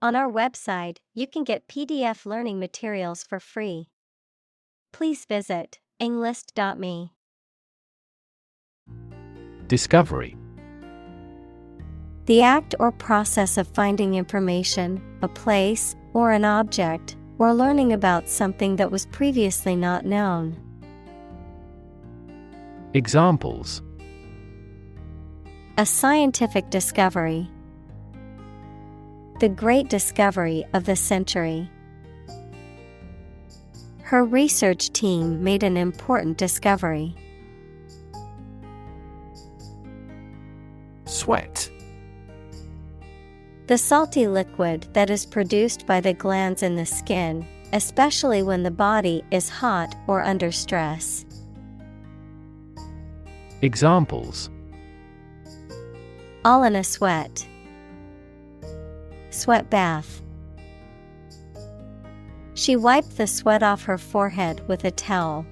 On our website, you can get PDF learning materials for free. Please visit englist.me. Discovery. The act or process of finding information, a place, or an object, or learning about something that was previously not known. Examples: A scientific discovery. The great discovery of the century. Her research team made an important discovery. Sweat. The salty liquid that is produced by the glands in the skin, especially when the body is hot or under stress. Examples: All in a sweat. Sweat bath. She wiped the sweat off her forehead with a towel.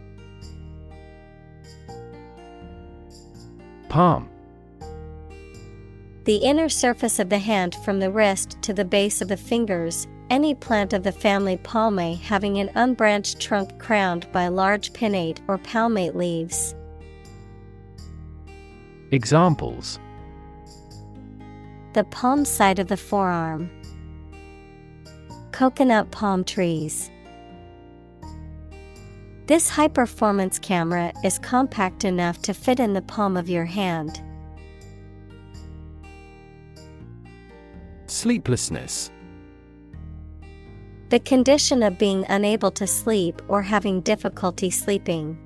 Palm. The inner surface of the hand from the wrist to the base of the fingers, any plant of the family Palmae having an unbranched trunk crowned by large pinnate or palmate leaves. Examples: The palm side of the forearm. Coconut palm trees. This high-performance camera is compact enough to fit in the palm of your hand. Sleeplessness. The condition of being unable to sleep or having difficulty sleeping.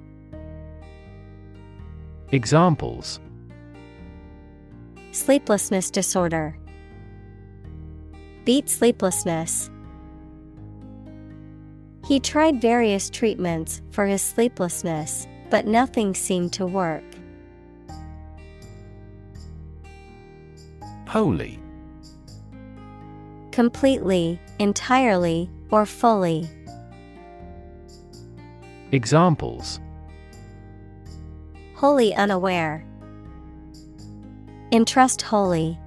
Examples: Sleeplessness disorder. Beat sleeplessness. He tried various treatments for his sleeplessness, but nothing seemed to work. Wholly. Completely, entirely, or fully. Examples: Wholly unaware. Entrust wholly.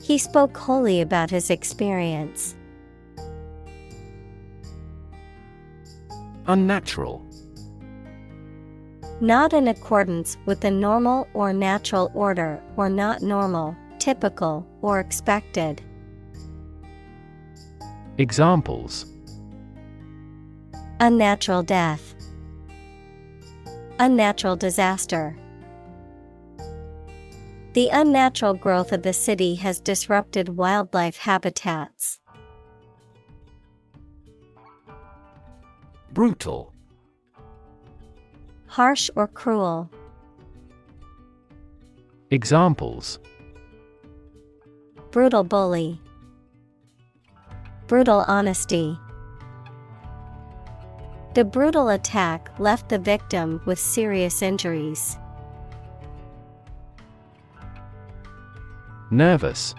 He spoke wholly about his experience. Unnatural. Not in accordance with the normal or natural order, or not normal, typical, or expected. Examples: Unnatural death. Unnatural disaster. The unnatural growth of the city has disrupted wildlife habitats. Brutal. Harsh or cruel. Examples: Brutal bully. Brutal honesty. The brutal attack left the victim with serious injuries. Nervous.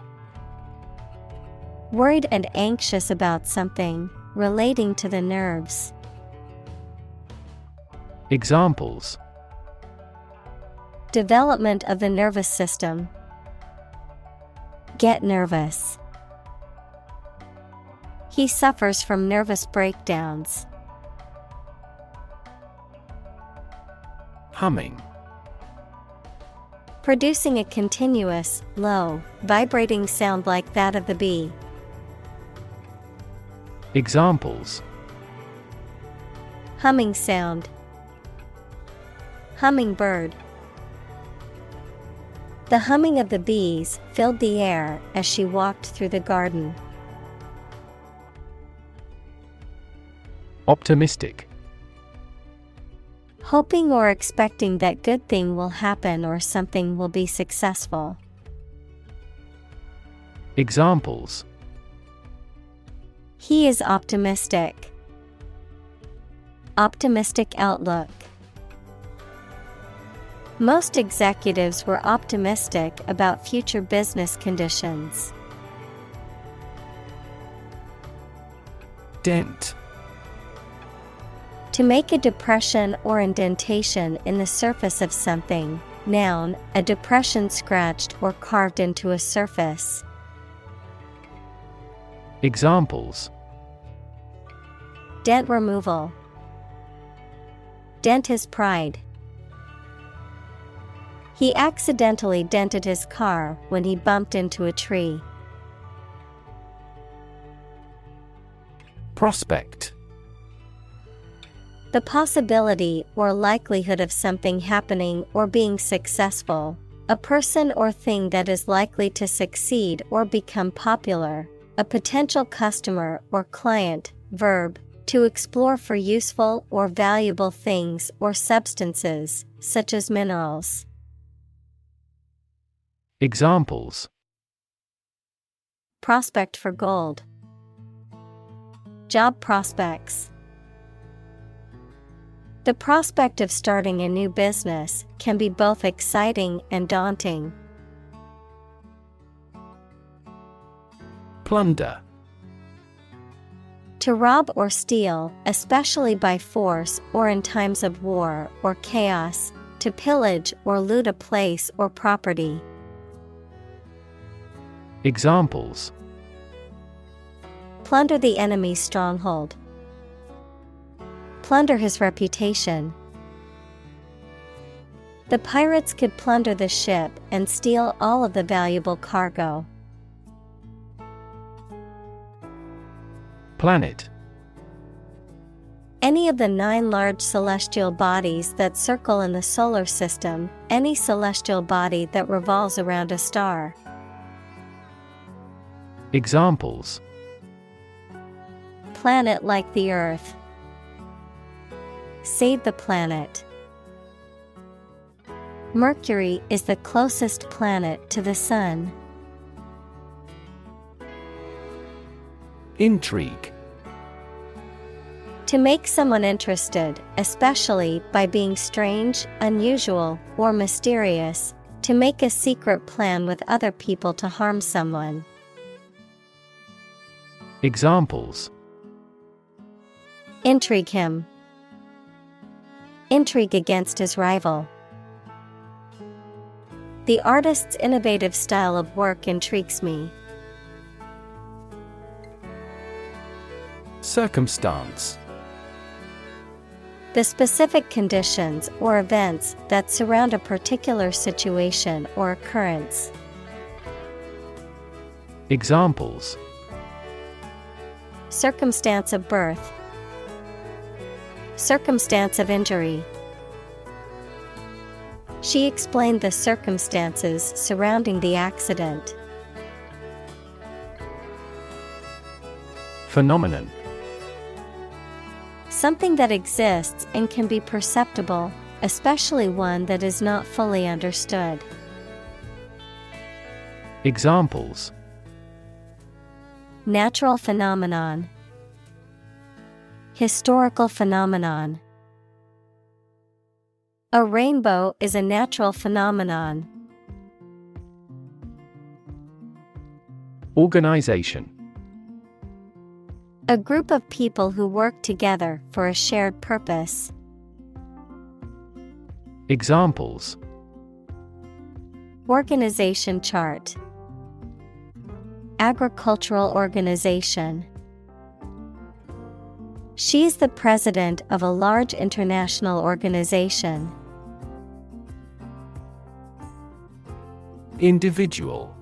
Worried and anxious about something, relating to the nerves. Examples: Development of the nervous system. Get nervous. He suffers from nervous breakdowns. Humming. Producing a continuous, low, vibrating sound like that of the bee. Examples: Humming sound. Hummingbird. The humming of the bees filled the air as she walked through the garden. Optimistic. Hoping or expecting that good thing will happen or something will be successful. Examples: He is optimistic. Optimistic outlook. Most executives were optimistic about future business conditions. Dent. To make a depression or indentation in the surface of something. Noun, a depression scratched or carved into a surface. Examples: Dent removal. Dent his pride. He accidentally dented his car when he bumped into a tree. Prospect. The possibility or likelihood of something happening or being successful. A person or thing that is likely to succeed or become popular. A potential customer or client. Verb, to explore for useful or valuable things or substances, such as minerals. Examples: Prospect for gold. Job prospects. The prospect of starting a new business can be both exciting and daunting. Plunder. To rob or steal, especially by force or in times of war or chaos. To pillage or loot a place or property. Examples: Plunder the enemy's stronghold. Plunder his reputation. The pirates could plunder the ship and steal all of the valuable cargo. Planet. Any of the 9 large celestial bodies that circle in the solar system, any celestial body that revolves around a star. Examples: Planet like the Earth. Save the planet. Mercury is the closest planet to the Sun. Intrigue. To make someone interested, especially by being strange, unusual, or mysterious. To make a secret plan with other people to harm someone. Examples: Intrigue him. Intrigue against his rival. The artist's innovative style of work intrigues me. Circumstance. The specific conditions or events that surround a particular situation or occurrence. Examples: Circumstance of birth. Circumstance of injury. She explained the circumstances surrounding the accident. Phenomenon. Something that exists and can be perceptible, especially one that is not fully understood. Examples: Natural phenomenon. Historical phenomenon. A rainbow is a natural phenomenon. Organization. A group of people who work together for a shared purpose. Examples: Organization chart. Agricultural organization. She is the president of a large international organization. Individual.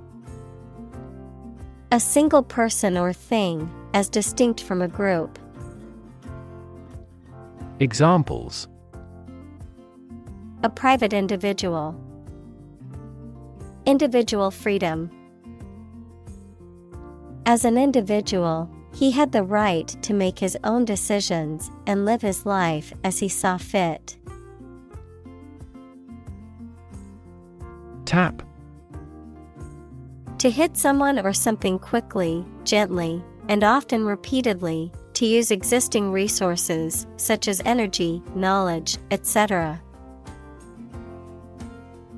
A single person or thing, as distinct from a group. Examples: A private individual. Individual freedom. As an individual, he had the right to make his own decisions and live his life as he saw fit. Tap. To hit someone or something quickly, gently, and often repeatedly, to use existing resources, such as energy, knowledge, etc.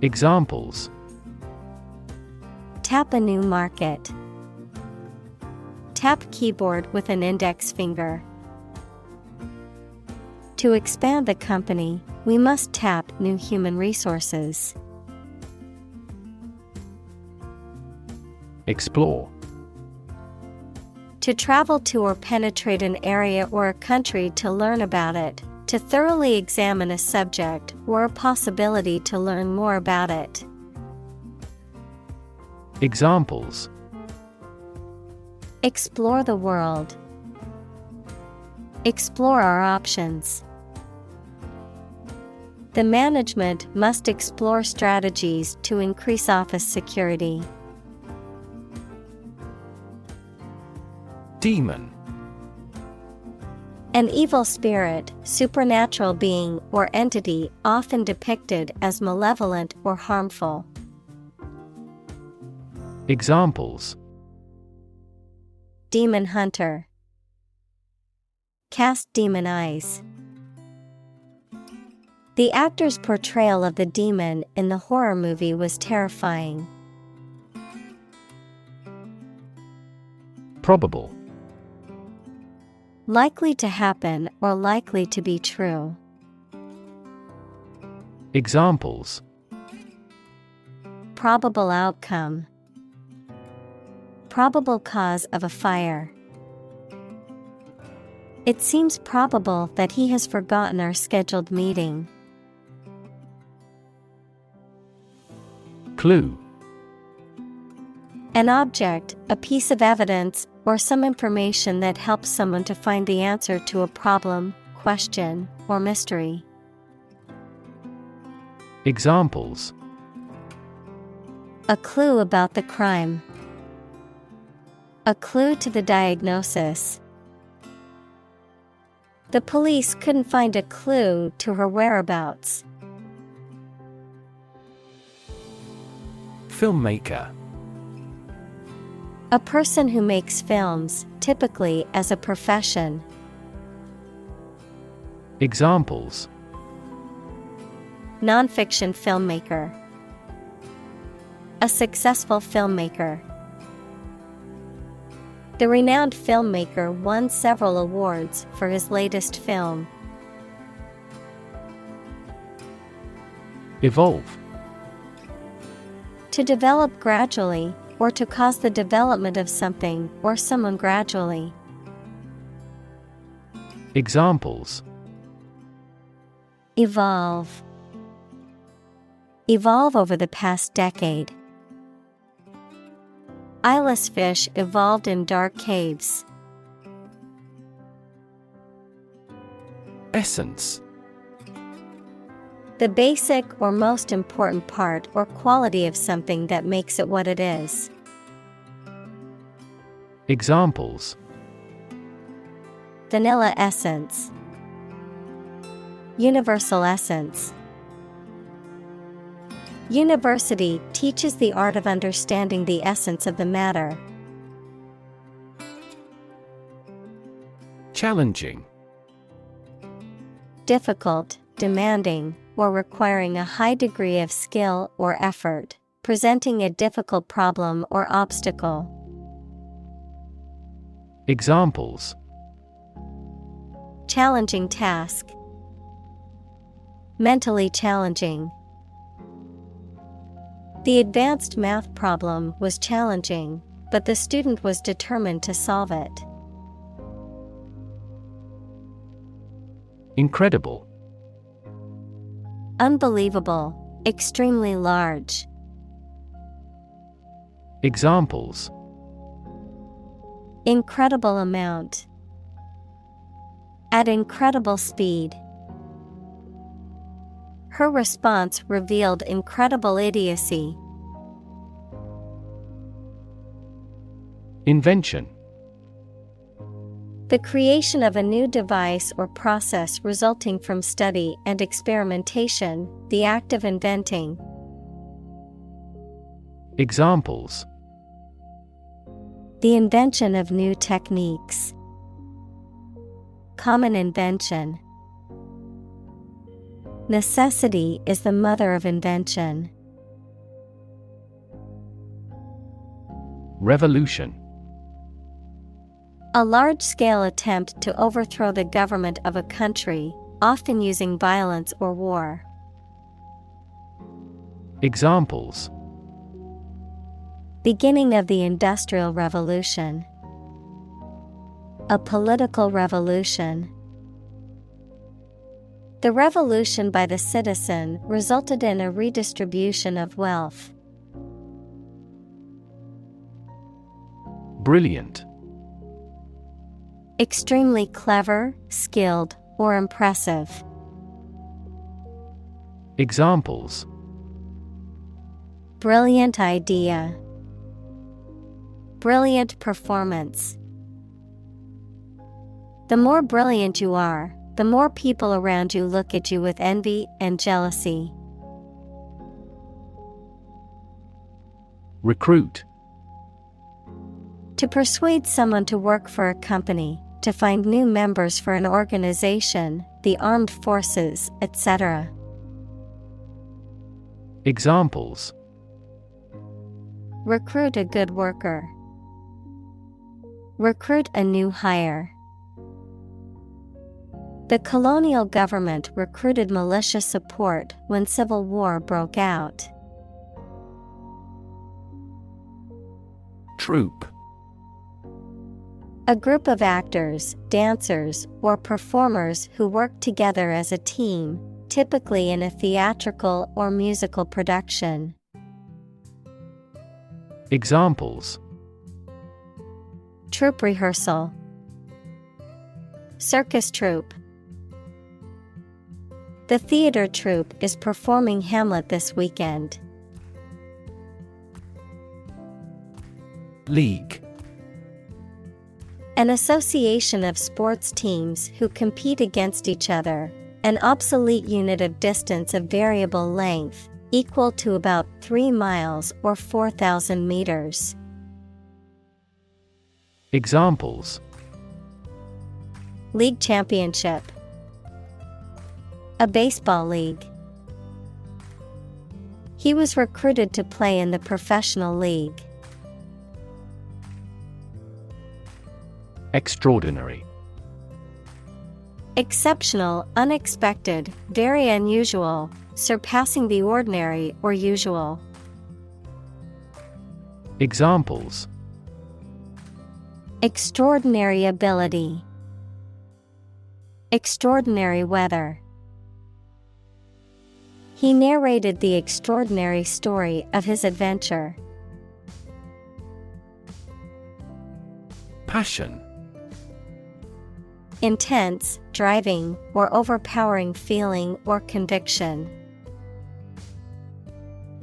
Examples: Tap a new market. Tap keyboard with an index finger. To expand the company, we must tap new human resources. Explore. To travel to or penetrate an area or a country to learn about it, to thoroughly examine a subject or a possibility to learn more about it. Examples: Explore the world. Explore our options. The management must explore strategies to increase office security. Demon. An evil spirit, supernatural being or entity often depicted as malevolent or harmful. Examples: Demon hunter. Cast demon eyes. The actor's portrayal of the demon in the horror movie was terrifying. Probable. Likely to happen or likely to be true. Examples: Probable outcome. Probable cause of a fire. It seems probable that he has forgotten our scheduled meeting. Clue. An object, a piece of evidence, or some information that helps someone to find the answer to a problem, question, or mystery. Examples: A clue about the crime. A clue to the diagnosis. The police couldn't find a clue to her whereabouts. Filmmaker. A person who makes films, typically as a profession. Examples: Nonfiction filmmaker. A successful filmmaker. The renowned filmmaker won several awards for his latest film. Evolve. To develop gradually, or to cause the development of something or someone gradually. Examples: Evolve. Evolve over the past decade. Eyeless fish evolved in dark caves. Essence. The basic or most important part or quality of something that makes it what it is. Examples: Vanilla essence. Universal essence. University teaches the art of understanding the essence of the matter. Challenging. Difficult, demanding, or requiring a high degree of skill or effort, presenting a difficult problem or obstacle. Examples: Challenging task. Mentally challenging. The advanced math problem was challenging, but the student was determined to solve it. Incredible. Unbelievable, extremely large. Examples: Incredible amount. At incredible speed. Her response revealed incredible idiocy. Invention. The creation of a new device or process resulting from study and experimentation, the act of inventing. Examples: The invention of new techniques. Common invention. Necessity is the mother of invention. Revolution. A large-scale attempt to overthrow the government of a country, often using violence or war. Examples: Beginning of the Industrial Revolution. A political revolution. The revolution by the citizen resulted in a redistribution of wealth. Brilliant. Extremely clever, skilled, or impressive. Examples: Brilliant idea. Brilliant performance. The more brilliant you are, the more people around you look at you with envy and jealousy. Recruit. To persuade someone to work for a company, to find new members for an organization, the armed forces, etc. Examples: Recruit a good worker. Recruit a new hire. The colonial government recruited militia support when civil war broke out. Troupe. A group of actors, dancers, or performers who work together as a team, typically in a theatrical or musical production. Examples: Troupe rehearsal. Circus troupe. The theater troupe is performing Hamlet this weekend. League. An association of sports teams who compete against each other, an obsolete unit of distance of variable length, equal to about 3 miles or 4,000 meters. Examples: League championship. A baseball league. He was recruited to play in the professional league. Extraordinary. Exceptional, unexpected, very unusual, surpassing the ordinary or usual. Examples: Extraordinary ability. Extraordinary weather. He narrated the extraordinary story of his adventure. Passion. Intense, driving, or overpowering feeling or conviction.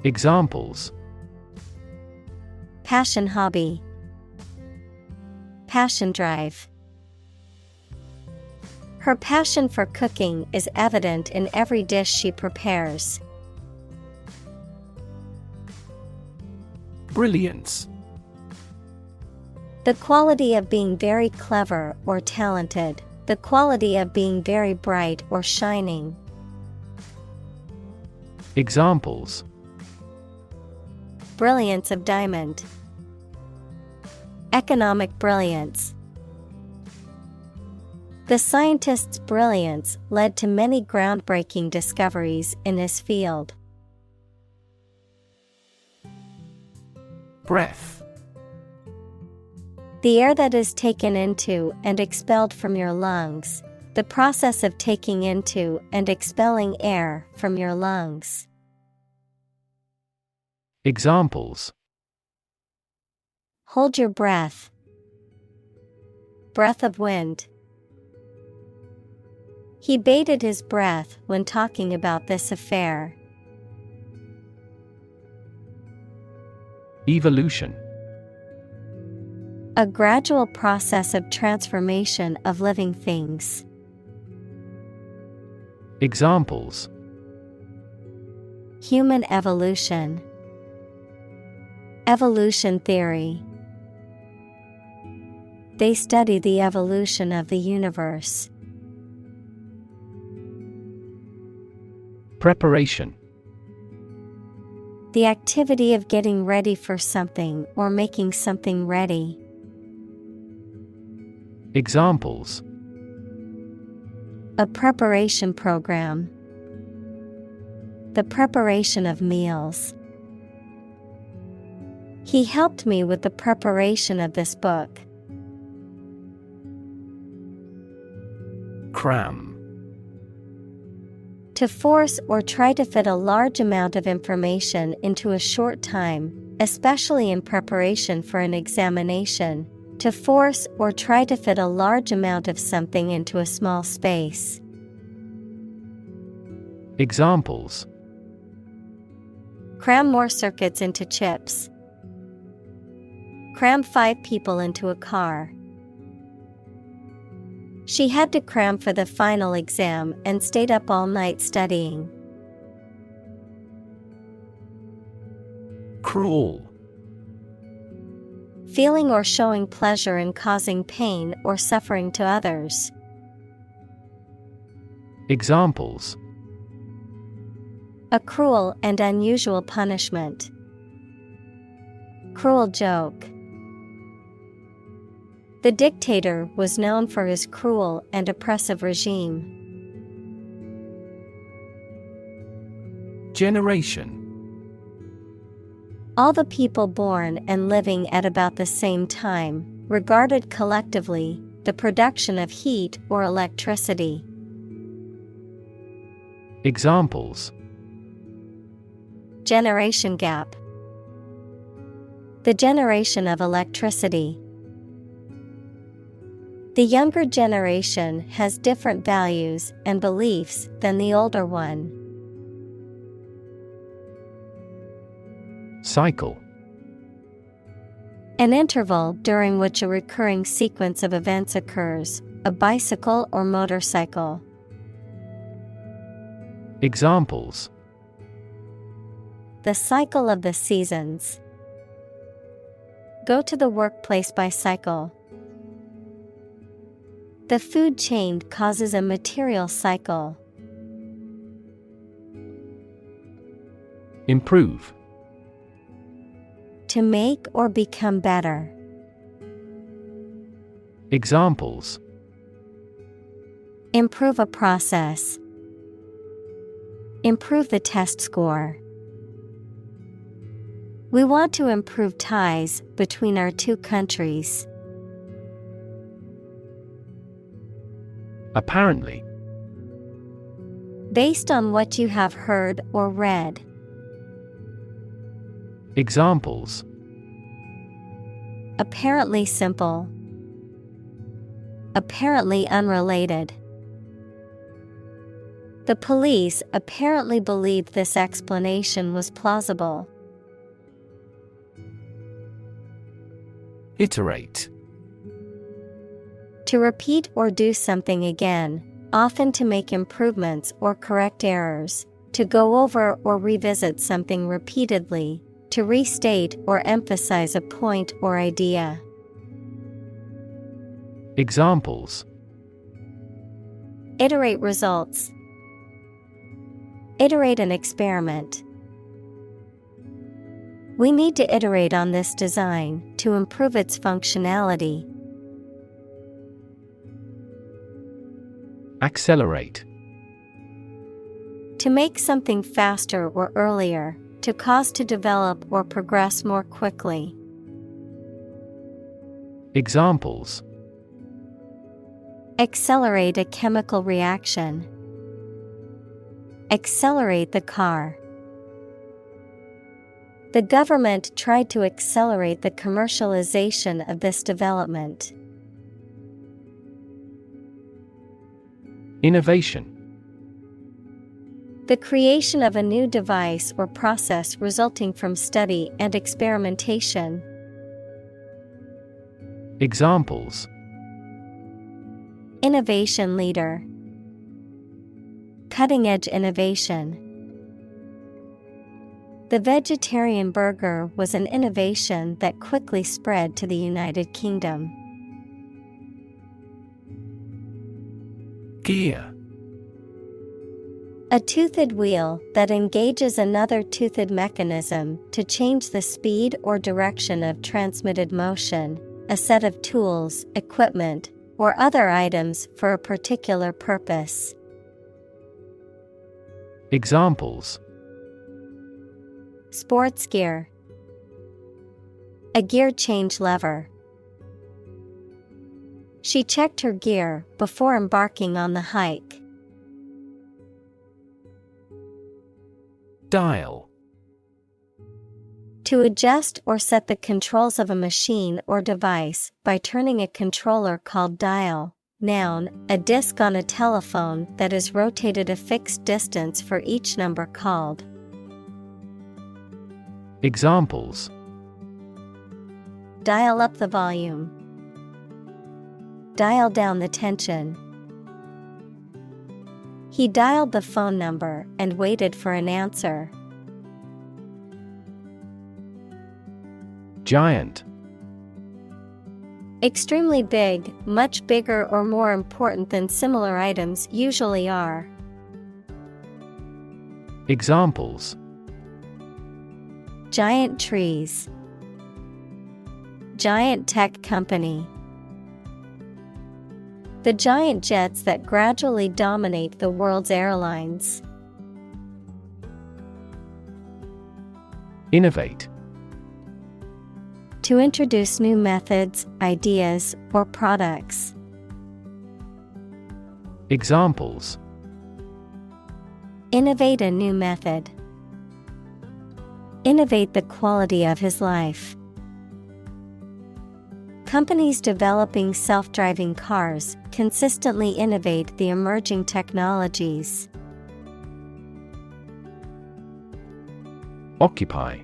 Examples: Passion hobby. Passion drive. Her passion for cooking is evident in every dish she prepares. Brilliance. The quality of being very clever or talented, the quality of being very bright or shining. Examples: Brilliance of diamond. Economic brilliance. The scientist's brilliance led to many groundbreaking discoveries in his field. Breath. The air that is taken into and expelled from your lungs. The process of taking into and expelling air from your lungs. Examples: Hold your breath. Breath of wind. He bated his breath when talking about this affair. Evolution. A gradual process of transformation of living things. Examples: Human evolution. Evolution theory. They study the evolution of the universe. Preparation. The activity of getting ready for something or making something ready. Examples: A preparation program. The preparation of meals. He helped me with the preparation of this book. Cram. To force or try to fit a large amount of information into a short time, especially in preparation for an examination. To force or try to fit a large amount of something into a small space. Examples: Cram more circuits into chips. Cram 5 people into a car. She had to cram for the final exam and stayed up all night studying. Cruel. Feeling or showing pleasure in causing pain or suffering to others. Examples: A cruel and unusual punishment. Cruel joke. The dictator was known for his cruel and oppressive regime. Generation. All the people born and living at about the same time, regarded collectively, the production of heat or electricity. Examples: Generation gap. The generation of electricity. The younger generation has different values and beliefs than the older one. Cycle. An interval during which a recurring sequence of events occurs, a bicycle or motorcycle. Examples: The cycle of the seasons. Go to the workplace by cycle. The food chain causes a material cycle. Improve. To make or become better. Examples: Improve a process. Improve the test score. We want to improve ties between our two countries. Apparently. Based on what you have heard or read. Examples: Apparently simple. Apparently unrelated. The police apparently believed this explanation was plausible. Iterate. To repeat or do something again, often to make improvements or correct errors, to go over or revisit something repeatedly, to restate or emphasize a point or idea. Examples: Iterate results. Iterate an experiment. We need to iterate on this design to improve its functionality. Accelerate. To make something faster or earlier, to cause to develop or progress more quickly. Examples: Accelerate a chemical reaction. Accelerate the car. The government tried to accelerate the commercialization of this development. Innovation. The creation of a new device or process resulting from study and experimentation. Examples: Innovation leader. Cutting-edge innovation. The vegetarian burger was an innovation that quickly spread to the United Kingdom. Gear. A toothed wheel that engages another toothed mechanism to change the speed or direction of transmitted motion, a set of tools, equipment, or other items for a particular purpose. Examples: Sports gear. A gear change lever. She checked her gear before embarking on the hike. Dial. To adjust or set the controls of a machine or device by turning a controller called dial. Noun, a disc on a telephone that is rotated a fixed distance for each number called. Examples: Dial up the volume. Dial down the tension. He dialed the phone number and waited for an answer. Giant. Extremely big, much bigger or more important than similar items usually are. Examples: Giant trees. Giant tech company. The giant jets that gradually dominate the world's airlines. Innovate. To introduce new methods, ideas, or products. Examples: Innovate a new method. Innovate the quality of his life. Companies developing self-driving cars consistently innovate the emerging technologies. Occupy.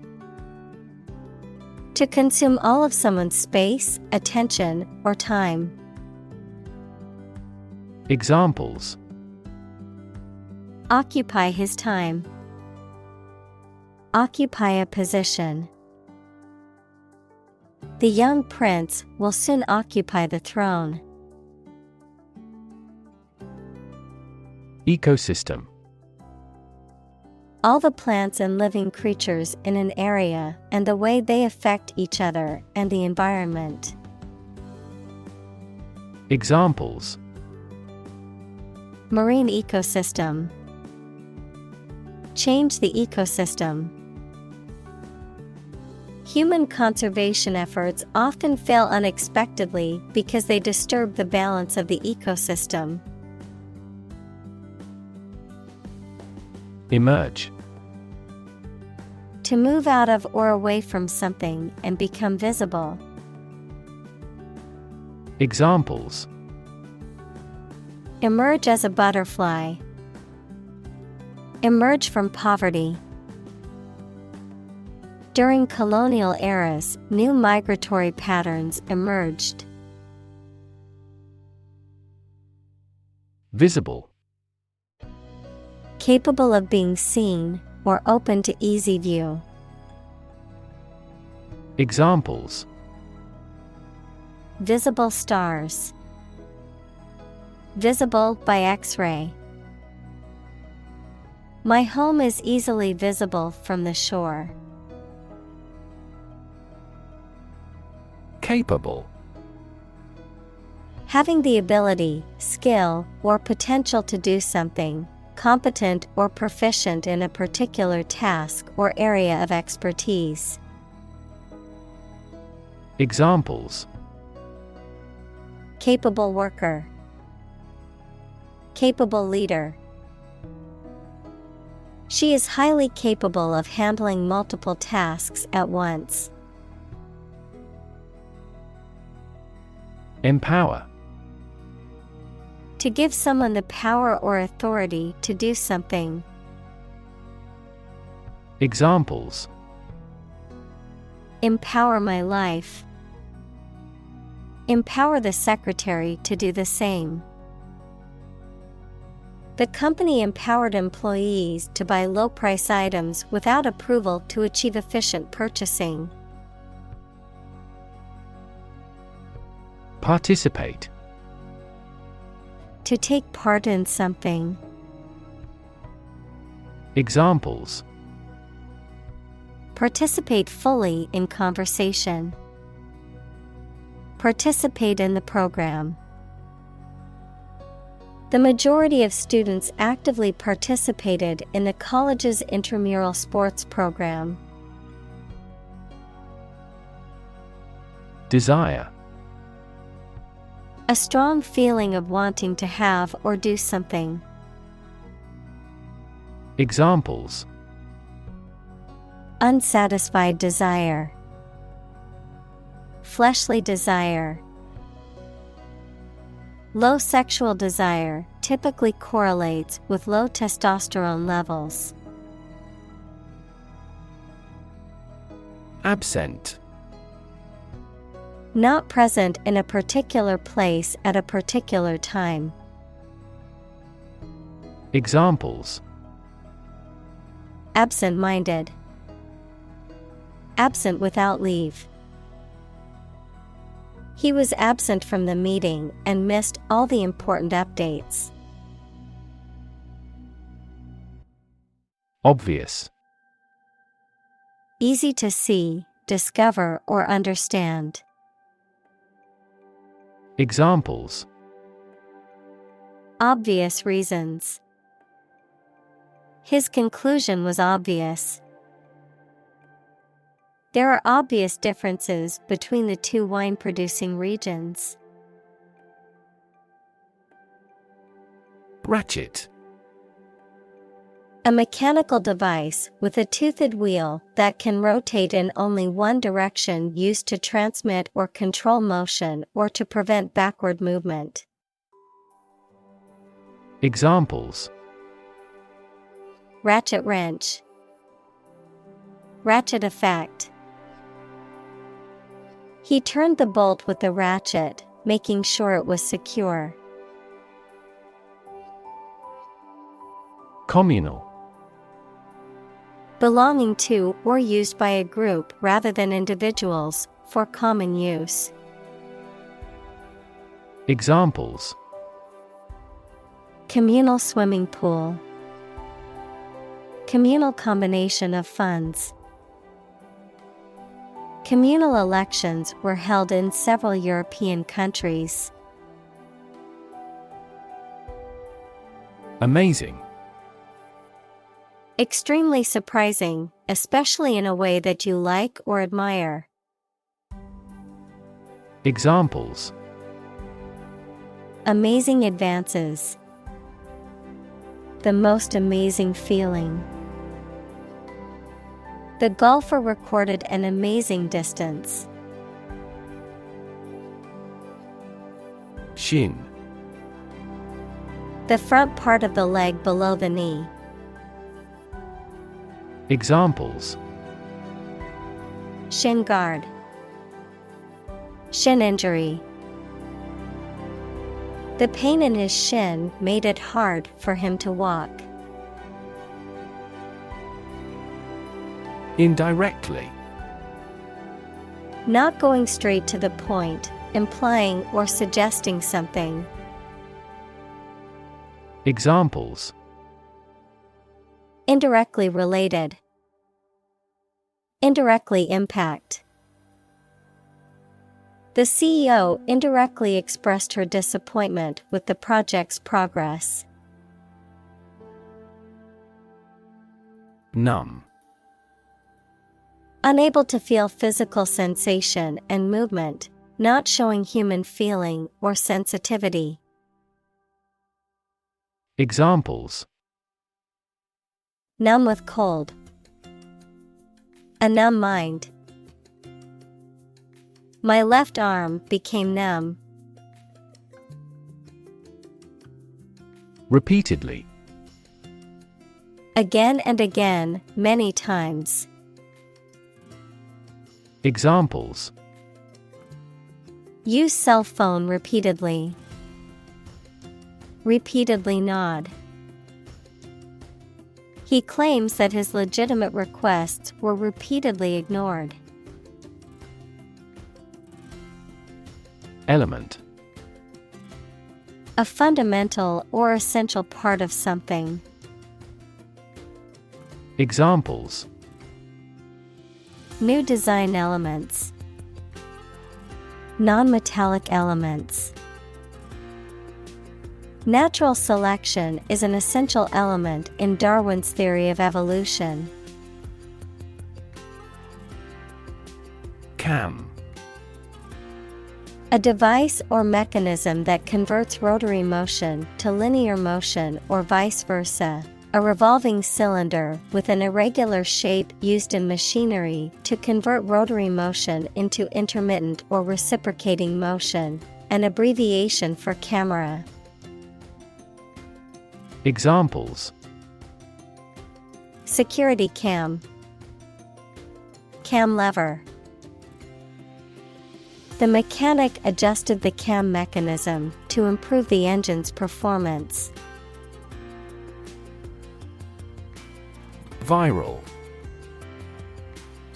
To consume all of someone's space, attention, or time. Examples: Occupy his time. Occupy a position. The young prince will soon occupy the throne. Ecosystem. All the plants and living creatures in an area and the way they affect each other and the environment. Examples: Marine ecosystem. Change the ecosystem. Human conservation efforts often fail unexpectedly because they disturb the balance of the ecosystem. Emerge. To move out of or away from something and become visible. Examples: Emerge as a butterfly. Emerge from poverty. During colonial eras, new migratory patterns emerged. Visible. Capable of being seen or open to easy view. Examples: Visible stars. Visible by X-ray. My home is easily visible from the shore. Capable. Having the ability, skill, or potential to do something, competent or proficient in a particular task or area of expertise. Examples: Capable worker. Capable leader. She is highly capable of handling multiple tasks at once. Empower. To give someone the power or authority to do something. Examples: Empower my life. Empower the secretary to do the same. The company empowered employees to buy low-price items without approval to achieve efficient purchasing. Participate. To take part in something. Examples: Participate fully in conversation. Participate in the program. The majority of students actively participated in the college's intramural sports program. Desire. A strong feeling of wanting to have or do something. Examples: Unsatisfied desire. Fleshly desire. Low sexual desire typically correlates with low testosterone levels. Absent. Not present in a particular place at a particular time. Examples: Absent-minded. Absent without leave. He was absent from the meeting and missed all the important updates. Obvious. Easy to see, discover, or understand. Examples: Obvious reasons. His conclusion was obvious. There are obvious differences between the two wine-producing regions. Ratchet. A mechanical device with a toothed wheel that can rotate in only one direction, used to transmit or control motion or to prevent backward movement. Examples: Ratchet wrench. Ratchet effect. He turned the bolt with the ratchet, making sure it was secure. Communal. Belonging to or used by a group rather than individuals, for common use. Examples: Communal swimming pool. Communal combination of funds. Communal elections were held in several European countries. Amazing. Extremely surprising, especially in a way that you like or admire. Examples: Amazing advances. The most amazing feeling. The golfer recorded an amazing distance. Shin. The front part of the leg below the knee. Examples: Shin guard. Shin injury. The pain in his shin made it hard for him to walk. Indirectly. Not going straight to the point, implying or suggesting something. Examples: Indirectly related. Indirectly impact. The CEO indirectly expressed her disappointment with the project's progress. Numb. Unable to feel physical sensation and movement, not showing human feeling or sensitivity. Examples: Numb with cold. A numb mind. My left arm became numb. Repeatedly. Again and again, many times. Examples: Use cell phone repeatedly. Repeatedly nod. He claims that his legitimate requests were repeatedly ignored. Element. A fundamental or essential part of something. Examples: New design elements. Non-metallic elements. Natural selection is an essential element in Darwin's theory of evolution. Cam. A device or mechanism that converts rotary motion to linear motion or vice versa. A revolving cylinder with an irregular shape used in machinery to convert rotary motion into intermittent or reciprocating motion. An abbreviation for camera. Examples: Security cam. Cam lever. The mechanic adjusted the cam mechanism to improve the engine's performance. Viral.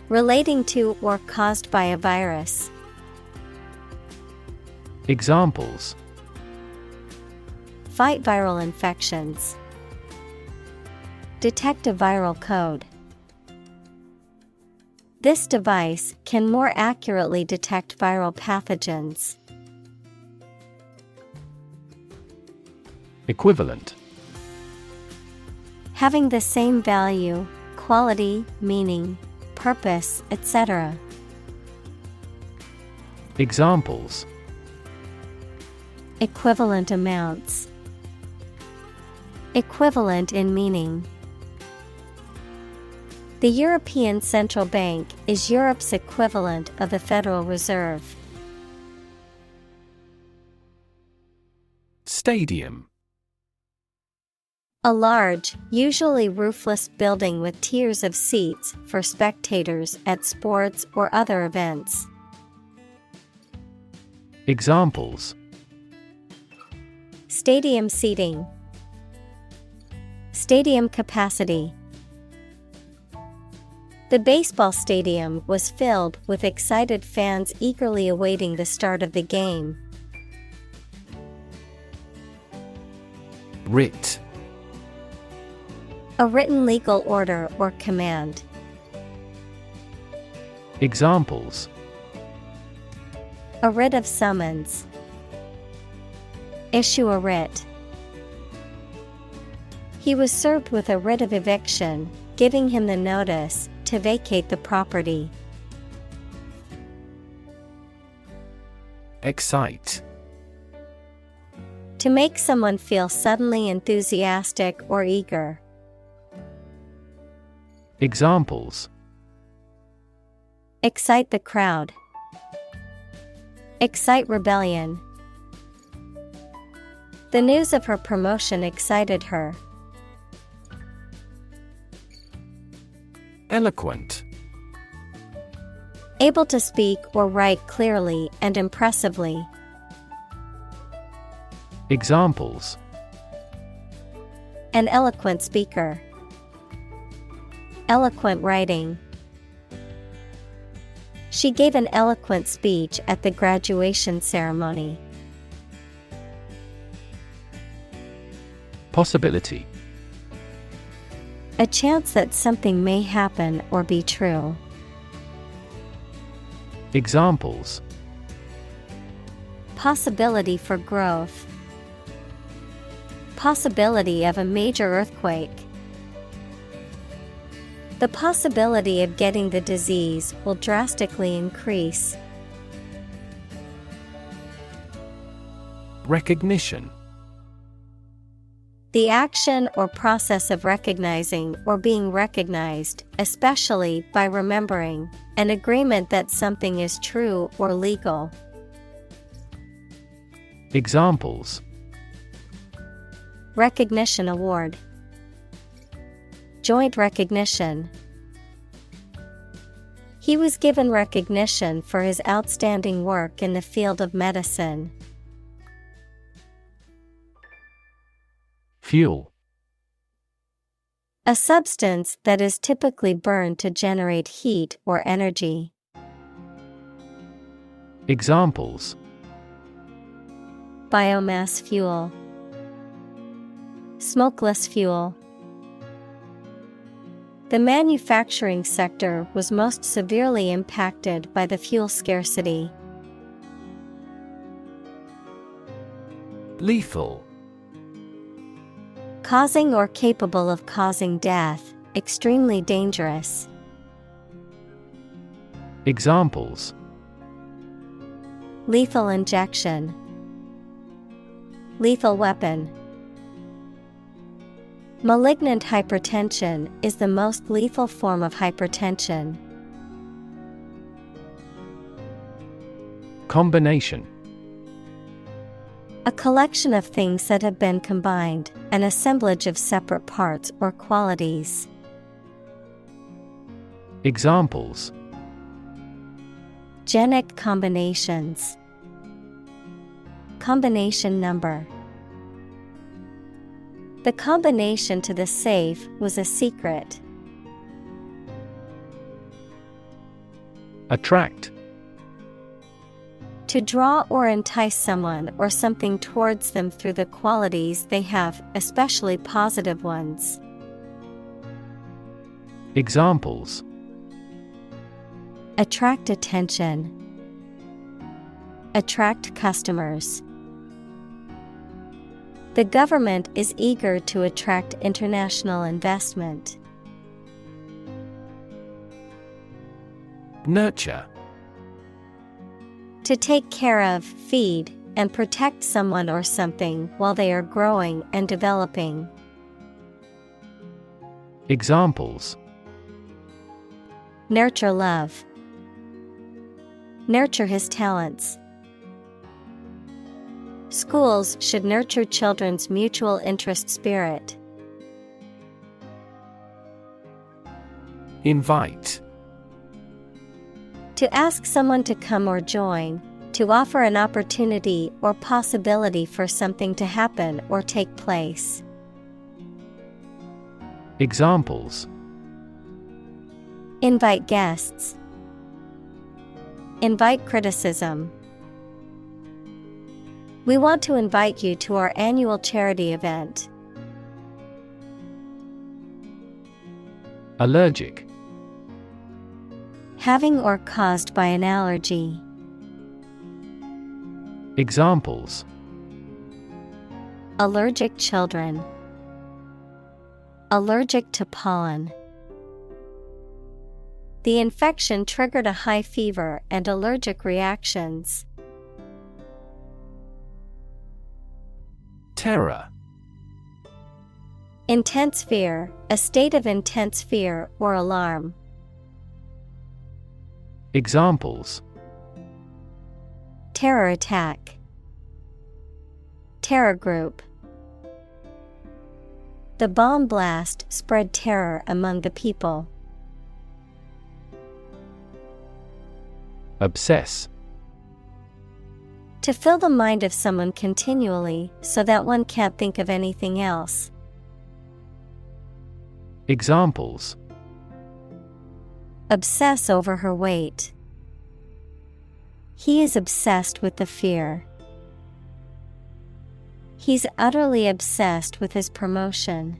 Relating to or caused by a virus. Examples: Fight viral infections. Detect a viral code. This device can more accurately detect viral pathogens. Equivalent. Having the same value, quality, meaning, purpose, etc. Examples: Equivalent amounts. Equivalent in meaning. The European Central Bank is Europe's equivalent of the Federal Reserve. Stadium. A large, usually roofless building with tiers of seats for spectators at sports or other events. Examples: Stadium seating. Stadium capacity. The baseball stadium was filled with excited fans eagerly awaiting the start of the game. Writ. A written legal order or command. Examples: A writ of summons. Issue a writ. He was served with a writ of eviction, giving him the notice to vacate the property. Excite. To make someone feel suddenly enthusiastic or eager. Examples: Excite the crowd. Excite rebellion. The news of her promotion excited her. Eloquent. Able to speak or write clearly and impressively. Examples: An eloquent speaker. Eloquent writing. She gave an eloquent speech at the graduation ceremony. Possibility. A chance that something may happen or be true. Examples: Possibility for growth. Possibility of a major earthquake. The possibility of getting the disease will drastically increase. Recognition. The action or process of recognizing or being recognized, especially by remembering, an agreement that something is true or legal. Examples: Recognition award. Joint recognition. He was given recognition for his outstanding work in the field of medicine. Fuel. A substance that is typically burned to generate heat or energy. Examples: Biomass fuel. Smokeless fuel. The manufacturing sector was most severely impacted by the fuel scarcity. Lethal. Causing or capable of causing death, extremely dangerous. Examples: lethal injection, lethal weapon. Malignant hypertension is the most lethal form of hypertension. Combination. A collection of things that have been combined, an assemblage of separate parts or qualities. Examples: Genic combinations, combination number. The combination to the safe was a secret. Attract. To draw or entice someone or something towards them through the qualities they have, especially positive ones. Examples: Attract attention, attract customers. The government is eager to attract international investment. Nurture. To take care of, feed, and protect someone or something while they are growing and developing. Examples: Nurture love, nurture his talents. Schools should nurture children's mutual interest spirit. Invite. To ask someone to come or join, to offer an opportunity or possibility for something to happen or take place. Examples: Invite guests, invite criticism. We want to invite you to our annual charity event. Allergic. Having or caused by an allergy. Examples: Allergic children, allergic to pollen. The infection triggered a high fever and allergic reactions. Terror. Intense fear, a state of intense fear or alarm. Examples: Terror attack, terror group. The bomb blast spread terror among the people. Obsess. To fill the mind of someone continually so that one can't think of anything else. Examples: Obsess over her weight. He is obsessed with the fear. He's utterly obsessed with his promotion.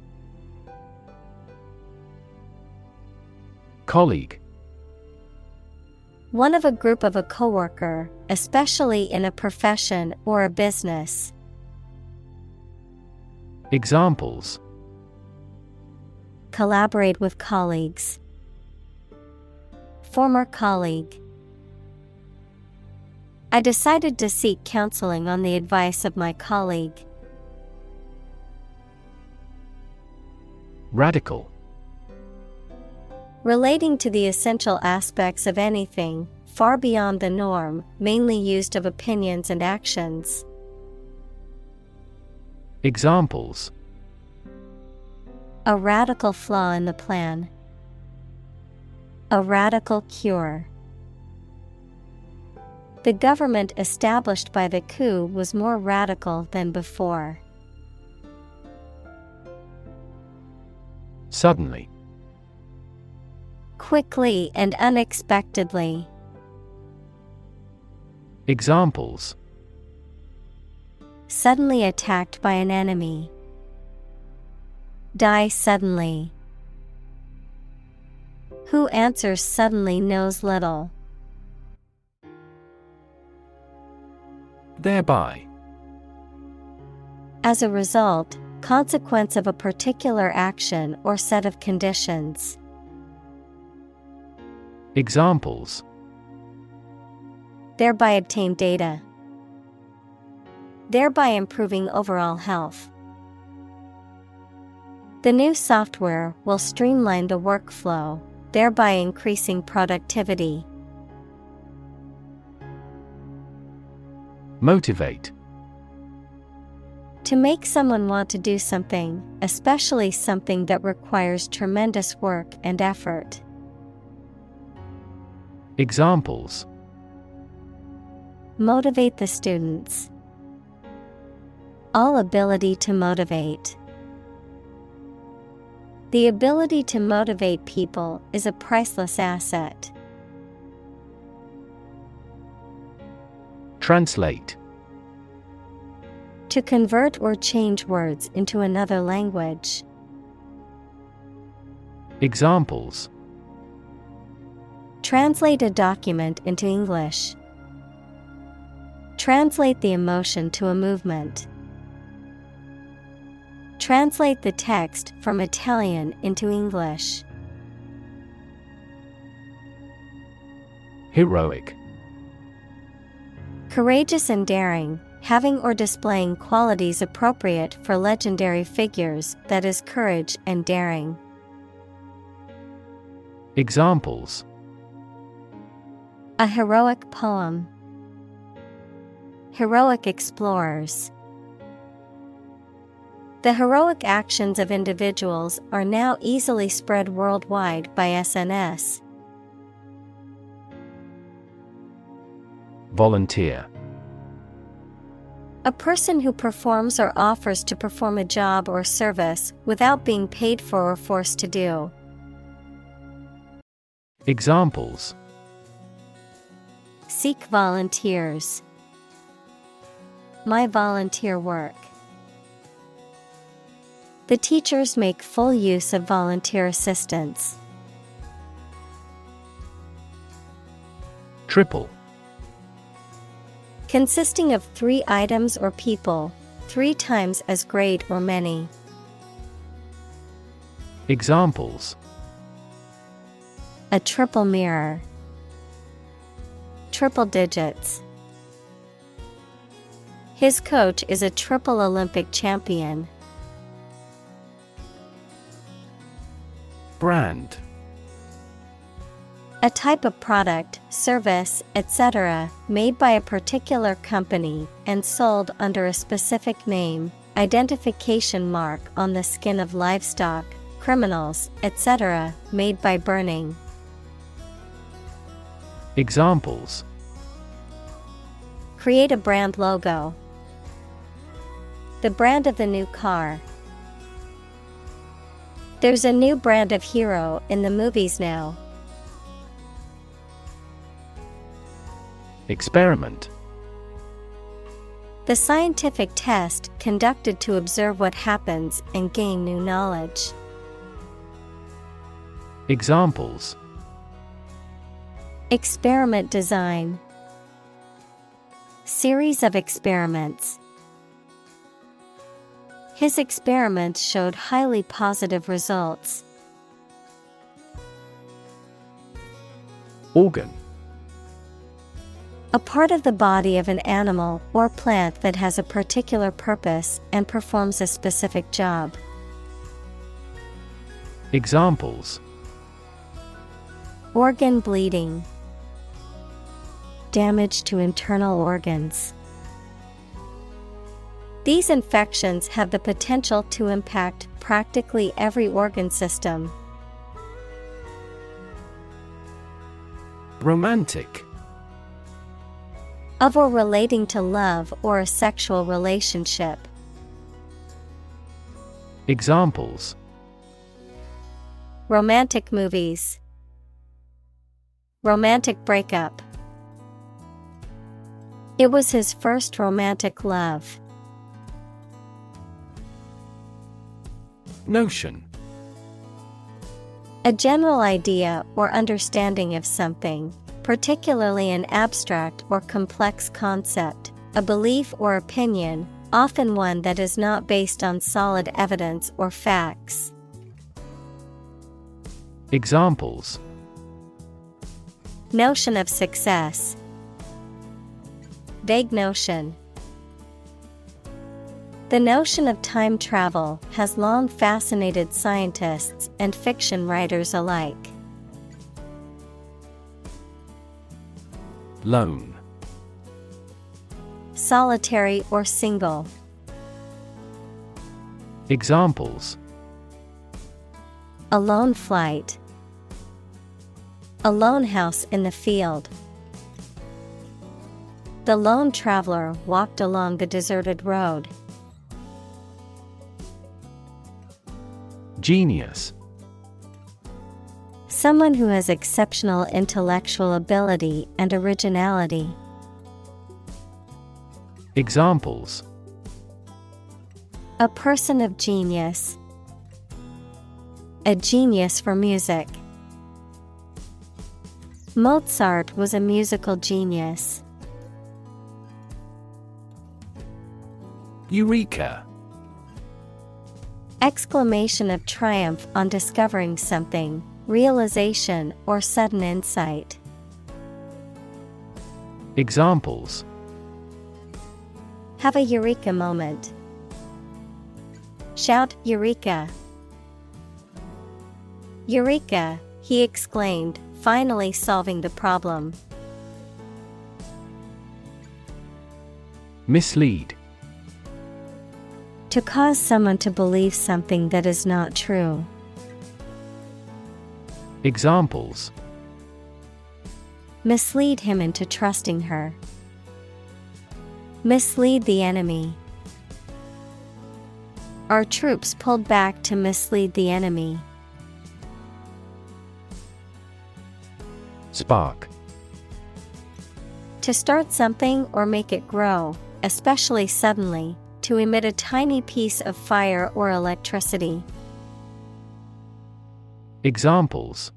Colleague. One of a group of a coworker, especially in a profession or a business. Examples: Collaborate with colleagues. Former colleague. I decided to seek counseling on the advice of my colleague. Radical. Relating to the essential aspects of anything, far beyond the norm, mainly used of opinions and actions. Examples: A radical flaw in the plan. A radical cure. The government established by the coup was more radical than before. Suddenly. Quickly and unexpectedly. Examples: Suddenly attacked by an enemy. Die suddenly. Who answers suddenly knows little. Thereby. As a result, consequence of a particular action or set of conditions. Examples: thereby obtain data. Thereby improving overall health. The new software will streamline the workflow, thereby increasing productivity. Motivate. To make someone want to do something, especially something that requires tremendous work and effort. Examples: motivate the students. All ability to motivate. The ability to motivate people is a priceless asset. Translate. To convert or change words into another language. Examples: translate a document into English. Translate the emotion to a movement. Translate the text from Italian into English. Heroic. Courageous and daring, having or displaying qualities appropriate for legendary figures, that is, courage and daring. Examples: a heroic poem. Heroic explorers. The heroic actions of individuals are now easily spread worldwide by SNS. Volunteer. A person who performs or offers to perform a job or service without being paid for or forced to do. Examples: seek volunteers. My volunteer work. The teachers make full use of volunteer assistance. Triple. Consisting of 3 items or people, 3 times as great or many. Examples: a triple mirror. Triple digits. His coach is a triple Olympic champion. Brand. A type of product, service, etc., made by a particular company and sold under a specific name, identification mark on the skin of livestock, criminals, etc., made by burning. Examples: create a brand logo. The brand of the new car. There's a new brand of hero in the movies now. Experiment. The scientific test conducted to observe what happens and gain new knowledge. Examples: experiment design. Series of experiments. His experiments showed highly positive results. Organ. A part of the body of an animal or plant that has a particular purpose and performs a specific job. Examples: organ bleeding. Damage to internal organs. These infections have the potential to impact practically every organ system. Romantic. Of or relating to love or a sexual relationship. Examples: romantic movies. Romantic breakup. It was his first romantic love. Notion. A general idea or understanding of something, particularly an abstract or complex concept, a belief or opinion, often one that is not based on solid evidence or facts. Examples: notion of success. Vague notion. The notion of time travel has long fascinated scientists and fiction writers alike. Lone. Solitary or single. Examples: A lone flight. A lone house in the field. The lone traveler walked along a deserted road. Genius. Someone who has exceptional intellectual ability and originality. Examples: A person of genius. A genius for music. Mozart was a musical genius. Eureka. Exclamation of triumph on discovering something, realization or sudden insight. Examples: Have a eureka moment. Shout Eureka! Eureka! He exclaimed, finally solving the problem. Mislead. To cause someone to believe something that is not true. Examples: Mislead him into trusting her. Mislead the enemy. Our troops pulled back to mislead the enemy. Spark. To start something or make it grow, especially suddenly, to emit a tiny piece of fire or electricity. Examples: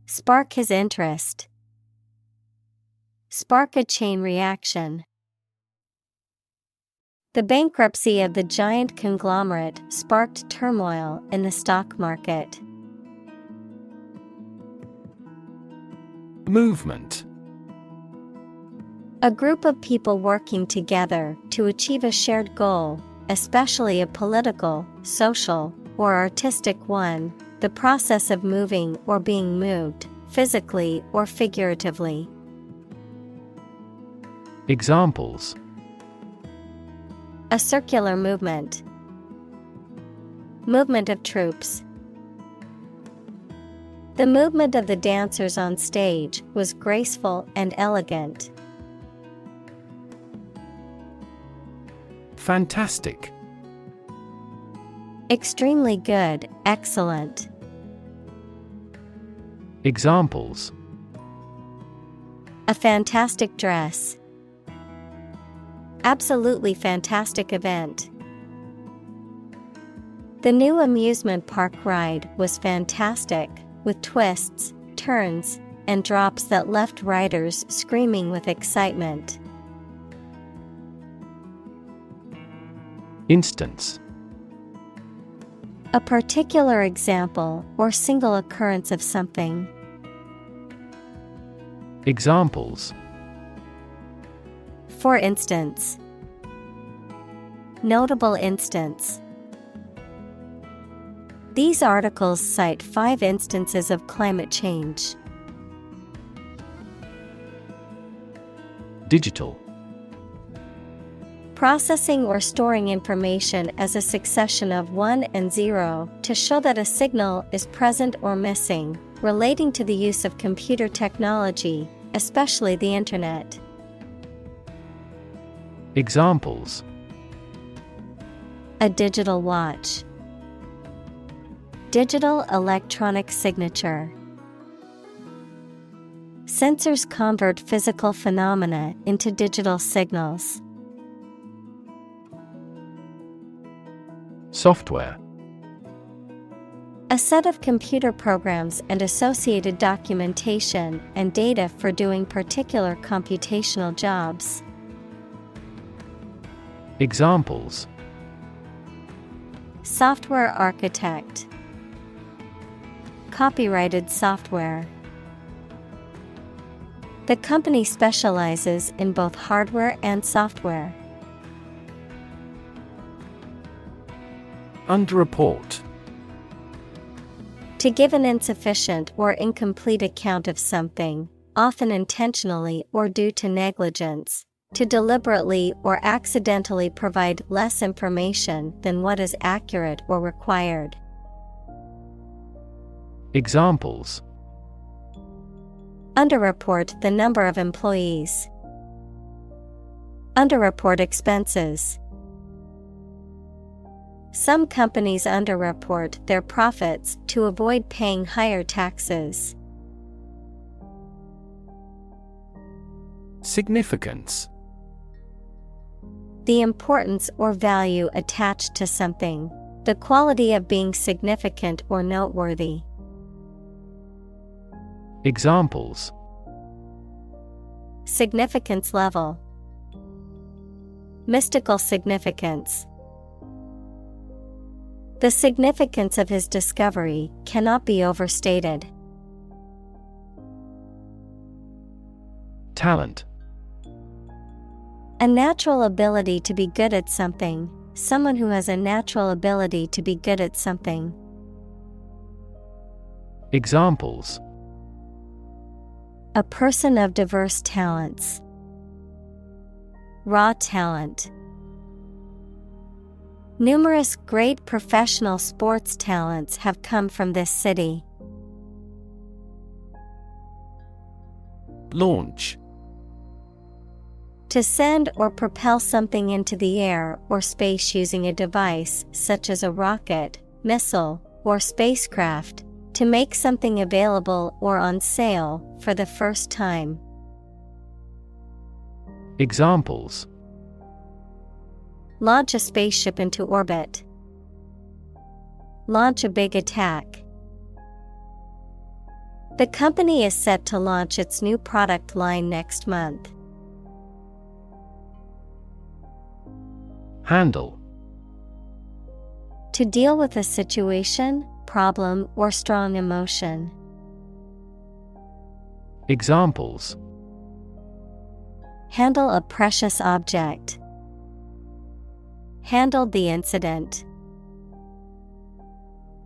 Spark his interest. Spark a chain reaction. The bankruptcy of the giant conglomerate sparked turmoil in the stock market. Movement. A group of people working together to achieve a shared goal, especially a political, social, or artistic one, the process of moving or being moved, physically or figuratively. Examples: A circular movement. Movement of troops. The movement of the dancers on stage was graceful and elegant. Fantastic. Extremely good, excellent. Examples: A fantastic dress. Absolutely fantastic event. The new amusement park ride was fantastic, with twists, turns, and drops that left riders screaming with excitement. Instance. A particular example or single occurrence of something. Examples: For instance. Notable instance. These articles cite 5 instances of climate change. Digital. Processing or storing information as a succession of 1 and 0 to show that a signal is present or missing, relating to the use of computer technology, especially the Internet. Examples: A digital watch. Digital electronic signature. Sensors convert physical phenomena into digital signals. Software. A set of computer programs and associated documentation and data for doing particular computational jobs. Examples: Software architect. Copyrighted software. The company specializes in both hardware and software. Underreport. To give an insufficient or incomplete account of something, often intentionally or due to negligence. To deliberately or accidentally provide less information than what is accurate or required. Examples: Underreport the number of employees. Underreport expenses. Some companies underreport their profits to avoid paying higher taxes. Significance. The importance or value attached to something. The quality of being significant or noteworthy. Examples: Significance level. Mystical significance. The significance of his discovery cannot be overstated. Talent. A natural ability to be good at something. Someone who has a natural ability to be good at something. Examples: A person of diverse talents. Raw talent. Numerous great professional sports talents have come from this city. Launch. To send or propel something into the air or space using a device such as a rocket, missile, or spacecraft. To make something available or on sale for the first time. Examples: Launch a spaceship into orbit. Launch a big attack. The company is set to launch its new product line next month. Handle. To deal with a situation, problem, or strong emotion. Examples: Handle a precious object. Handled the incident.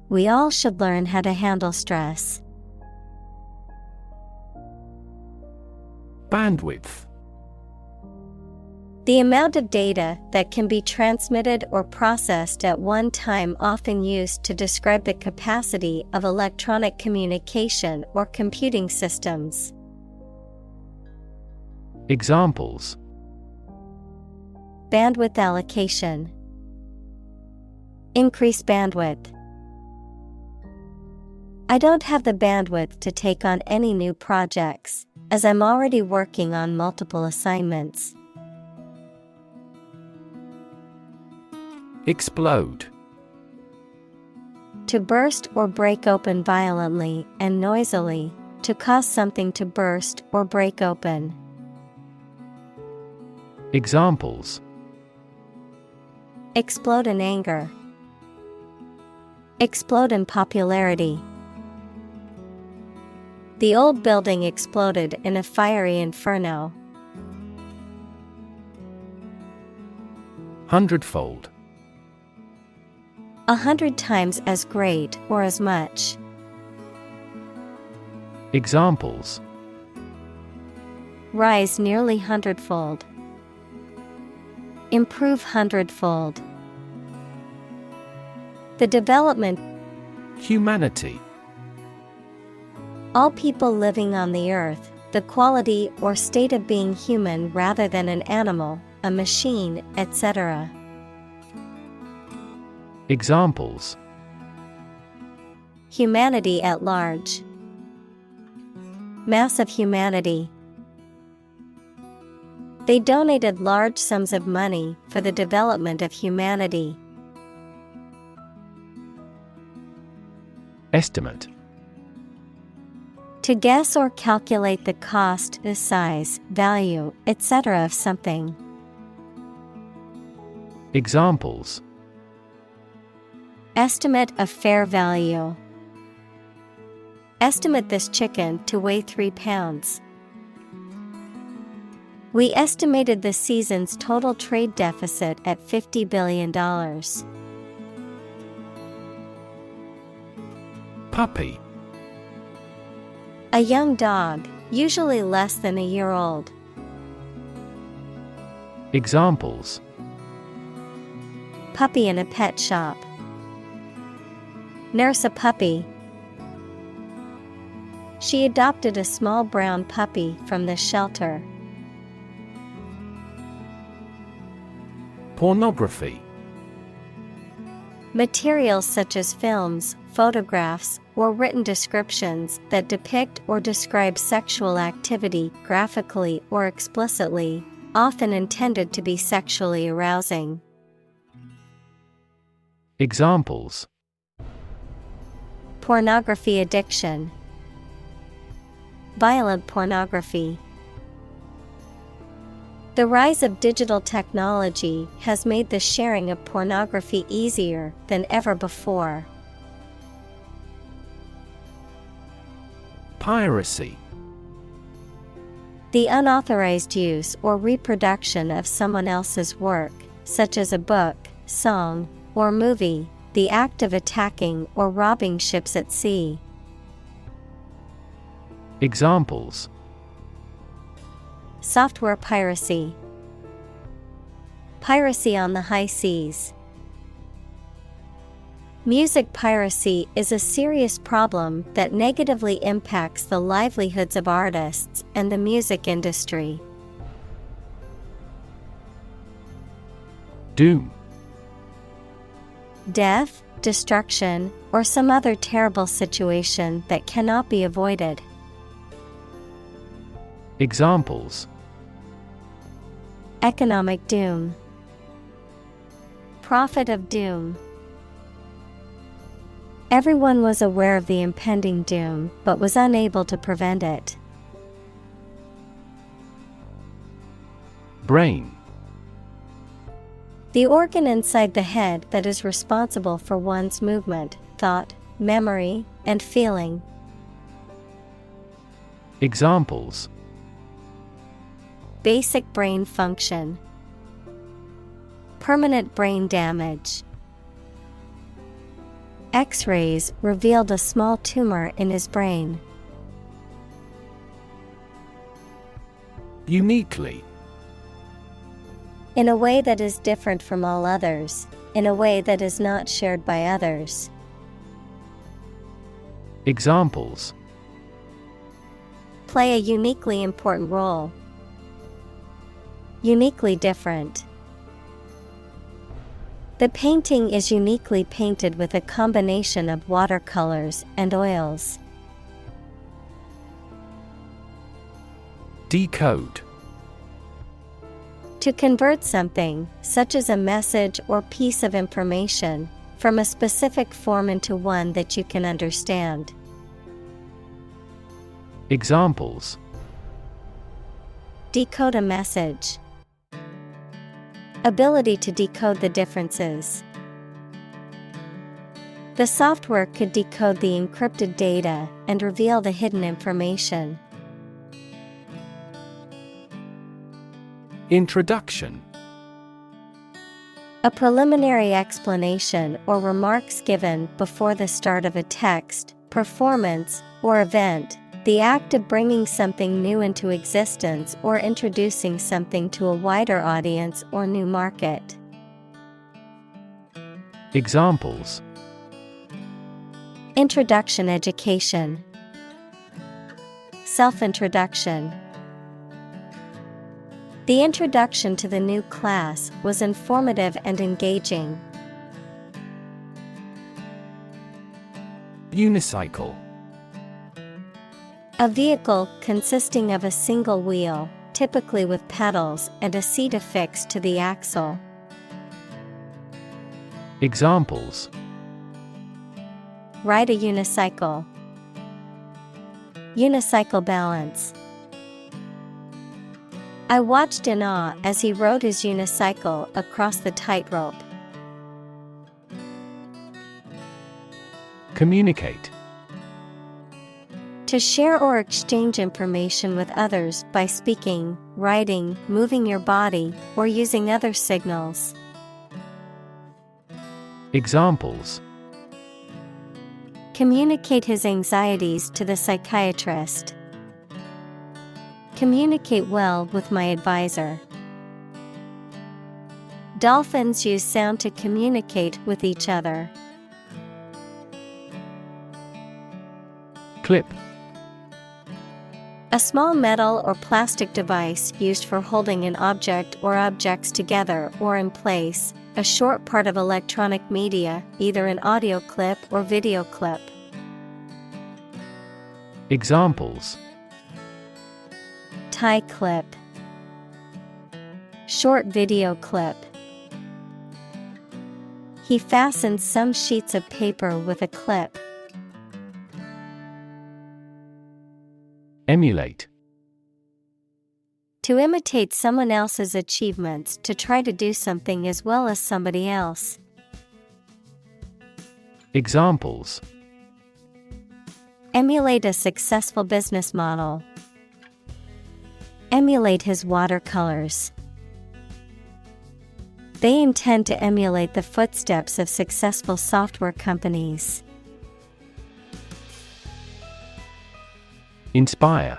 We all should learn how to handle stress. Bandwidth. The amount of data that can be transmitted or processed at one time, often used to describe the capacity of electronic communication or computing systems. Examples: Bandwidth allocation. Increase bandwidth. I don't have the bandwidth to take on any new projects, as I'm already working on multiple assignments. Explode. To burst or break open violently and noisily, to cause something to burst or break open. Examples: Explode in anger. Explode in popularity. The old building exploded in a fiery inferno. Hundredfold. 100 times as great or as much. Examples: Rise nearly hundredfold. Improve hundredfold. The development. Humanity. All people living on the earth, the quality or state of being human rather than an animal, a machine, etc. Examples: Humanity at large. Mass of humanity. They donated large sums of money for the development of humanity. Estimate. To guess or calculate the cost, the size, value, etc. of something. Examples: Estimate of fair value. Estimate this chicken to weigh 3 pounds. We estimated the season's total trade deficit at $50 billion. Puppy. A young dog, usually less than a year old. Examples: Puppy in a pet shop. Nurse a puppy. She adopted a small brown puppy from the shelter. Pornography. Materials such as films, photographs, or written descriptions that depict or describe sexual activity graphically or explicitly, often intended to be sexually arousing. Examples: Pornography addiction. Violent pornography. The rise of digital technology has made the sharing of pornography easier than ever before. Piracy. The unauthorized use or reproduction of someone else's work, such as a book, song, or movie, the act of attacking or robbing ships at sea. Examples: Software piracy. Piracy on the high seas. Music piracy is a serious problem that negatively impacts the livelihoods of artists and the music industry. Doom. Death, destruction, or some other terrible situation that cannot be avoided. Examples: Economic doom. Prophet of doom. Everyone was aware of the impending doom but was unable to prevent it. Brain. The organ inside the head that is responsible for one's movement, thought, memory, and feeling. Examples: Basic brain function. Permanent brain damage. X-rays revealed a small tumor in his brain. Uniquely. In a way that is different from all others, in a way that is not shared by others. Examples: Play a uniquely important role. Uniquely different. The painting is uniquely painted with a combination of watercolors and oils. Decode. To convert something, such as a message or piece of information, from a specific form into one that you can understand. Examples: Decode a message. Ability to decode the differences. The software could decode the encrypted data and reveal the hidden information. Introduction. A preliminary explanation or remarks given before the start of a text, performance, or event. The act of bringing something new into existence or introducing something to a wider audience or new market. Examples: Introduction education. Self-introduction. The introduction to the new class was informative and engaging. Unicycle. A vehicle consisting of a single wheel, typically with pedals and a seat affixed to the axle. Examples: Ride a unicycle. Unicycle balance. I watched in awe as he rode his unicycle across the tightrope. Communicate. To share or exchange information with others by speaking, writing, moving your body, or using other signals. Examples: Communicate his anxieties to the psychiatrist. Communicate well with my advisor. Dolphins use sound to communicate with each other. Clip. A small metal or plastic device used for holding an object or objects together or in place, a short part of electronic media, either an audio clip or video clip. Examples: Tie clip. Short video clip. He fastened some sheets of paper with a clip. Emulate. To imitate someone else's achievements, to try to do something as well as somebody else. Examples: Emulate a successful business model. Emulate his watercolors. They intend to emulate the footsteps of successful software companies. Inspire.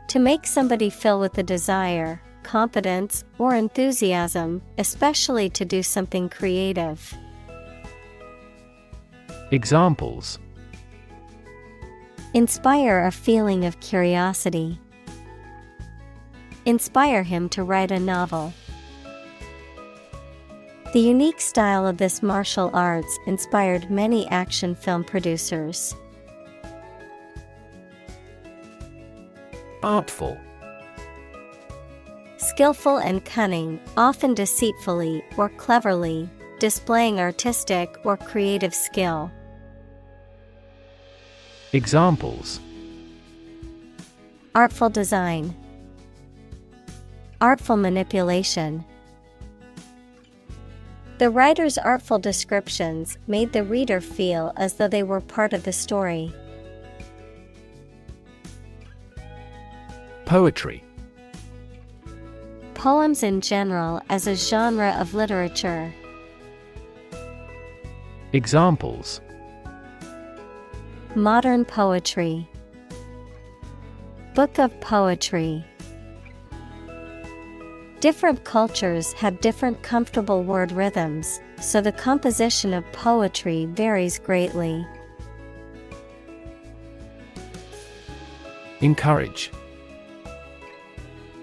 To make somebody feel with a desire, confidence, or enthusiasm, especially to do something creative. Examples: Inspire a feeling of curiosity. Inspire him to write a novel. The unique style of this martial arts inspired many action film producers. Artful. Skillful and cunning, often deceitfully or cleverly, displaying artistic or creative skill. Examples: Artful design. Artful manipulation. The writer's artful descriptions made the reader feel as though they were part of the story. Poetry. Poems in general as a genre of literature. Examples: Modern poetry. Book of poetry. Different cultures have different comfortable word rhythms, so the composition of poetry varies greatly. Encourage.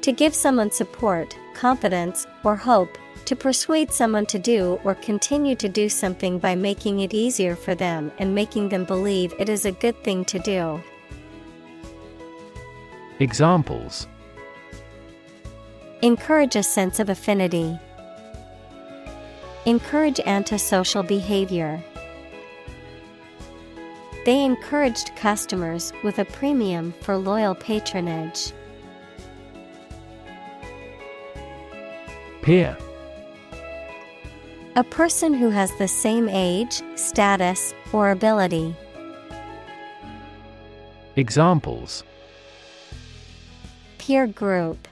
To give someone support, confidence, or hope, to persuade someone to do or continue to do something by making it easier for them and making them believe it is a good thing to do. Examples: Encourage a sense of affinity. Encourage antisocial behavior. They encouraged customers with a premium for loyal patronage. Peer. A person who has the same age, status, or ability. Examples: Peer group.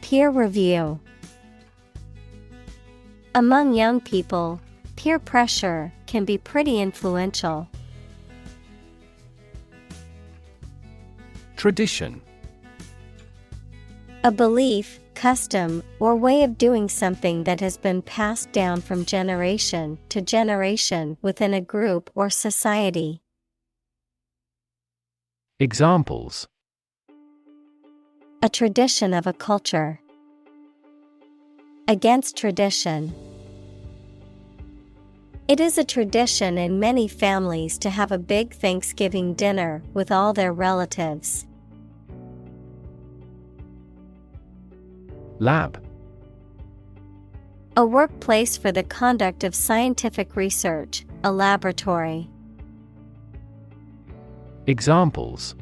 Peer review. Among young people, peer pressure can be pretty influential. Tradition. A belief, custom, or way of doing something that has been passed down from generation to generation within a group or society. Examples: A tradition of a culture. Against tradition. It is a tradition in many families to have a big Thanksgiving dinner with all their relatives. Lab. A workplace for the conduct of scientific research, a laboratory. Examples: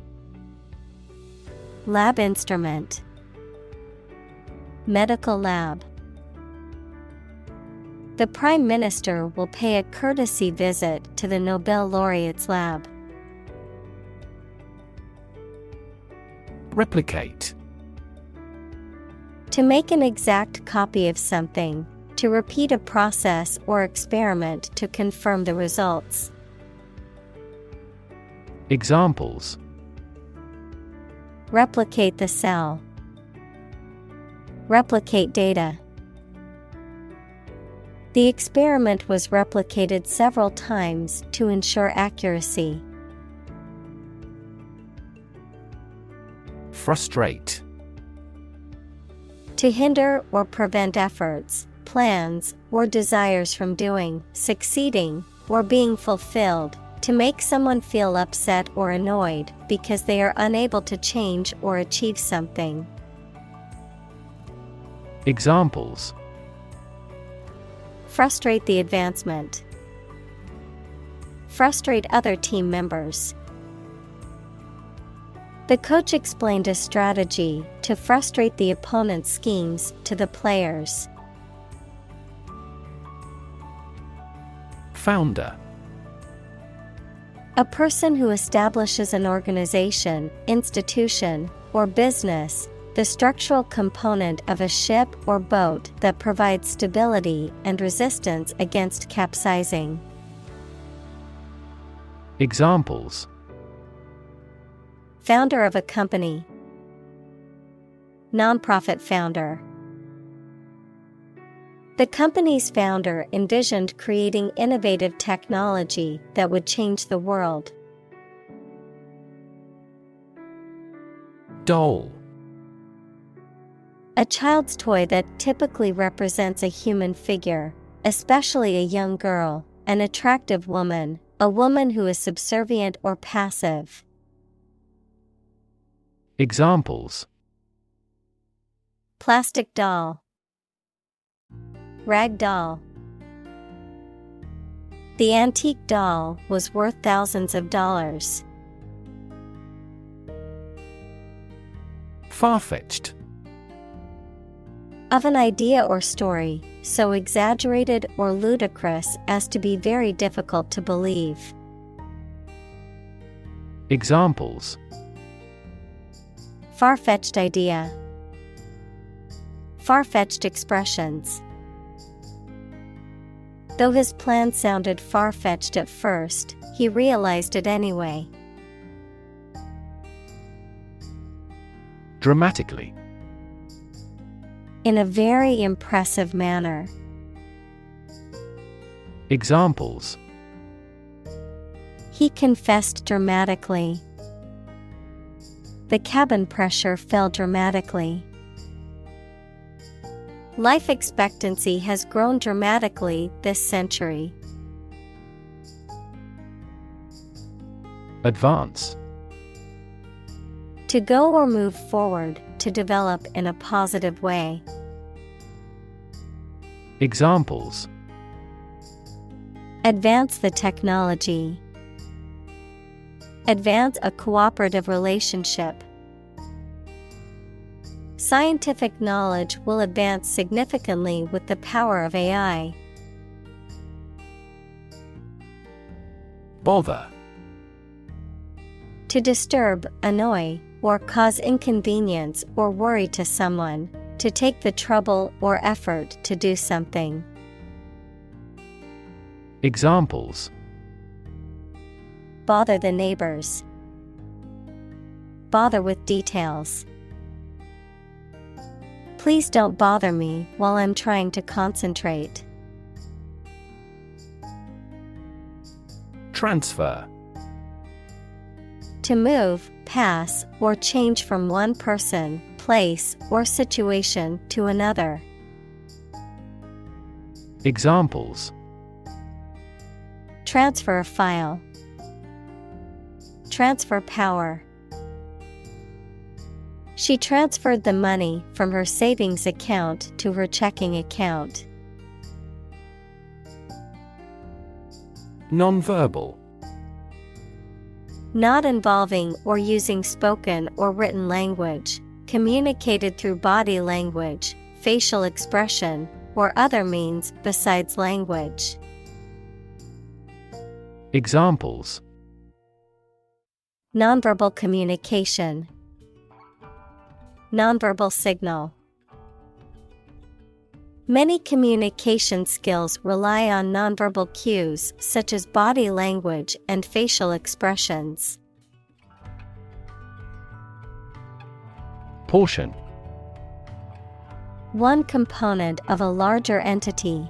Lab instrument. Medical lab. The Prime Minister will pay a courtesy visit to the Nobel laureate's lab. Replicate. To make an exact copy of something, to repeat a process or experiment to confirm the results. Examples: replicate the cell, replicate data. The experiment was replicated several times to ensure accuracy. Frustrate. To hinder or prevent efforts, plans, or desires from doing, succeeding, or being fulfilled, to make someone feel upset or annoyed because they are unable to change or achieve something. Examples: frustrate the advancement, frustrate other team members. The coach explained a strategy to frustrate the opponent's schemes to the players. Founder. A person who establishes an organization, institution, or business, the structural component of a ship or boat that provides stability and resistance against capsizing. Examples: founder of a company, nonprofit founder. The company's founder envisioned creating innovative technology that would change the world. Doll. A child's toy that typically represents a human figure, especially a young girl, an attractive woman, a woman who is subservient or passive. Examples: plastic doll, rag doll. The antique doll was worth thousands of dollars. Far-fetched. Of an idea or story, so exaggerated or ludicrous as to be very difficult to believe. Examples: far-fetched idea, far-fetched expressions. Though his plan sounded far-fetched at first, he realized it anyway. Dramatically. In a very impressive manner. Examples: he confessed dramatically. The cabin pressure fell dramatically. Life expectancy has grown dramatically this century. Advance. To go or move forward, to develop in a positive way. Examples: advance the technology, advance a cooperative relationship. Scientific knowledge will advance significantly with the power of AI. Bother. To disturb, annoy, or cause inconvenience or worry to someone, to take the trouble or effort to do something. Examples: bother the neighbors, bother with details. Please don't bother me while I'm trying to concentrate. Transfer. To move, pass, or change from one person, place, or situation to another. Examples: transfer a file, transfer power. She transferred the money from her savings account to her checking account. Nonverbal. Not involving or using spoken or written language, communicated through body language, facial expression, or other means besides language. Examples: Nonverbal communication. Nonverbal signal. Many communication skills rely on nonverbal cues such as body language and facial expressions. Portion. One component of a larger entity.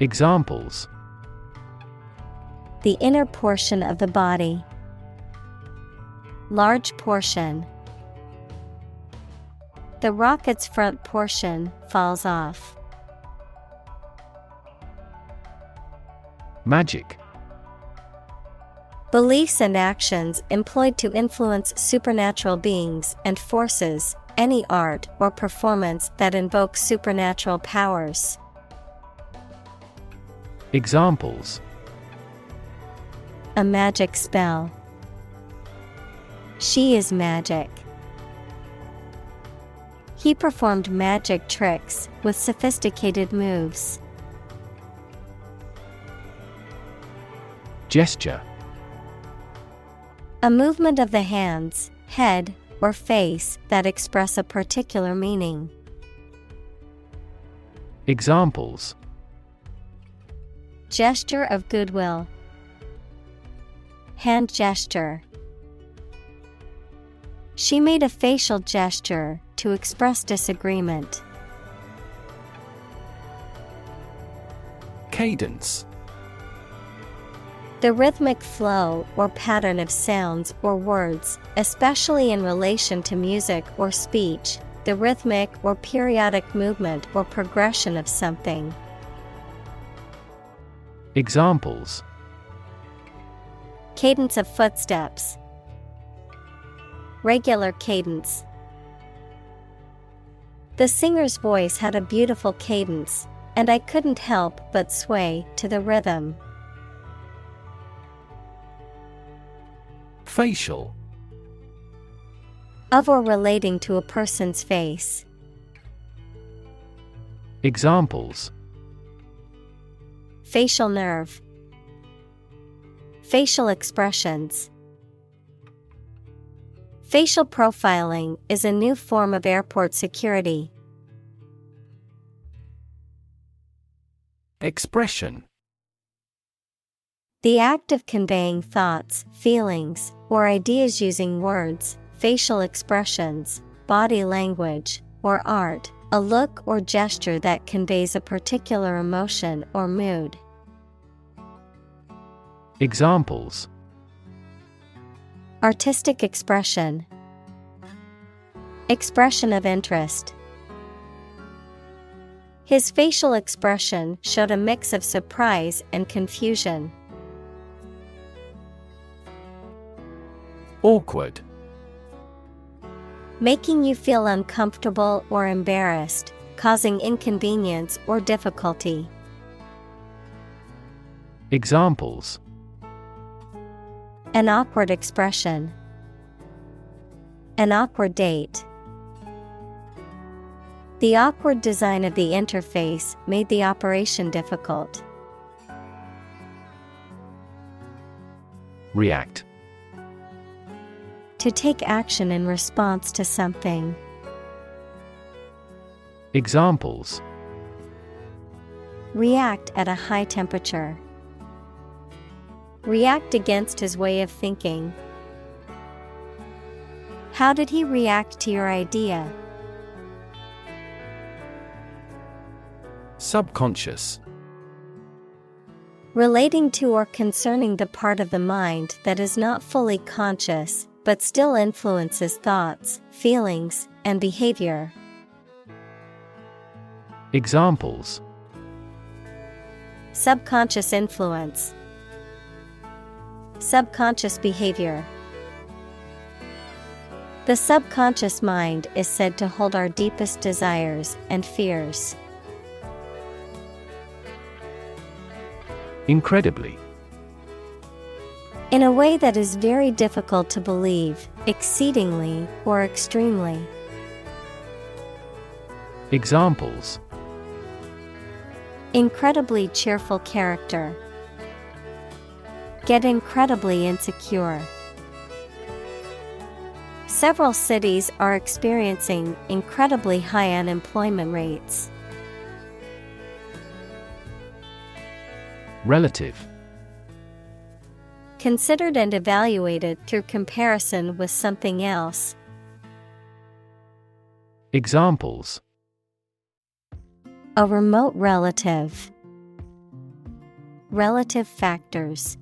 Examples: The inner portion of the body. Large portion. The rocket's front portion falls off. Magic. Beliefs and actions employed to influence supernatural beings and forces, any art or performance that invokes supernatural powers. Examples: A magic spell. She is magic. He performed magic tricks with sophisticated moves. Gesture. A movement of the hands, head, or face that express a particular meaning. Examples: Gesture of goodwill. Hand gesture. She made a facial gesture to express disagreement. Cadence. The rhythmic flow or pattern of sounds or words, especially in relation to music or speech, the rhythmic or periodic movement or progression of something. Examples: Cadence of footsteps. Regular cadence. The singer's voice had a beautiful cadence, and I couldn't help but sway to the rhythm. Facial. Of or relating to a person's face. Examples: Facial nerve. Facial expressions. Facial profiling is a new form of airport security. Expression. The act of conveying thoughts, feelings, or ideas using words, facial expressions, body language, or art, a look or gesture that conveys a particular emotion or mood. Examples: Artistic expression. Expression of interest. His facial expression showed a mix of surprise and confusion. Awkward. Making you feel uncomfortable or embarrassed, causing inconvenience or difficulty. Examples: An awkward expression. An awkward date. The awkward design of the interface made the operation difficult. React. To take action in response to something. Examples: React at a high temperature. React against his way of thinking. How did he react to your idea? Subconscious. Relating to or concerning the part of the mind that is not fully conscious, but still influences thoughts, feelings, and behavior. Examples: Subconscious influence. Subconscious behavior. The subconscious mind is said to hold our deepest desires and fears. Incredibly. In a way that is very difficult to believe, exceedingly or extremely. Examples: incredibly cheerful character. Get incredibly insecure. Several cities are experiencing incredibly high unemployment rates. Relative. Considered and evaluated through comparison with something else. Examples: a remote relative. Relative factors.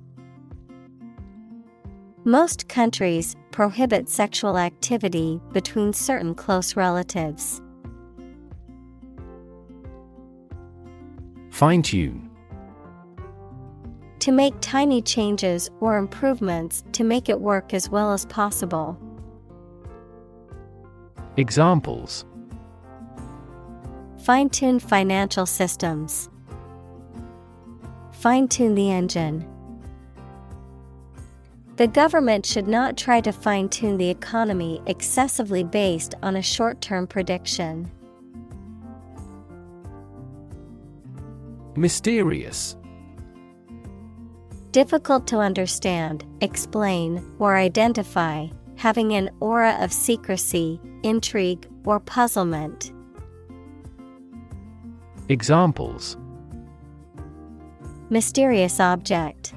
Most countries prohibit sexual activity between certain close relatives. Fine-tune. To make tiny changes or improvements to make it work as well as possible. Examples: fine-tune financial systems. Fine-tune the engine. The government should not try to fine-tune the economy excessively based on a short-term prediction. Mysterious. Difficult to understand, explain, or identify, having an aura of secrecy, intrigue, or puzzlement. Examples: mysterious object.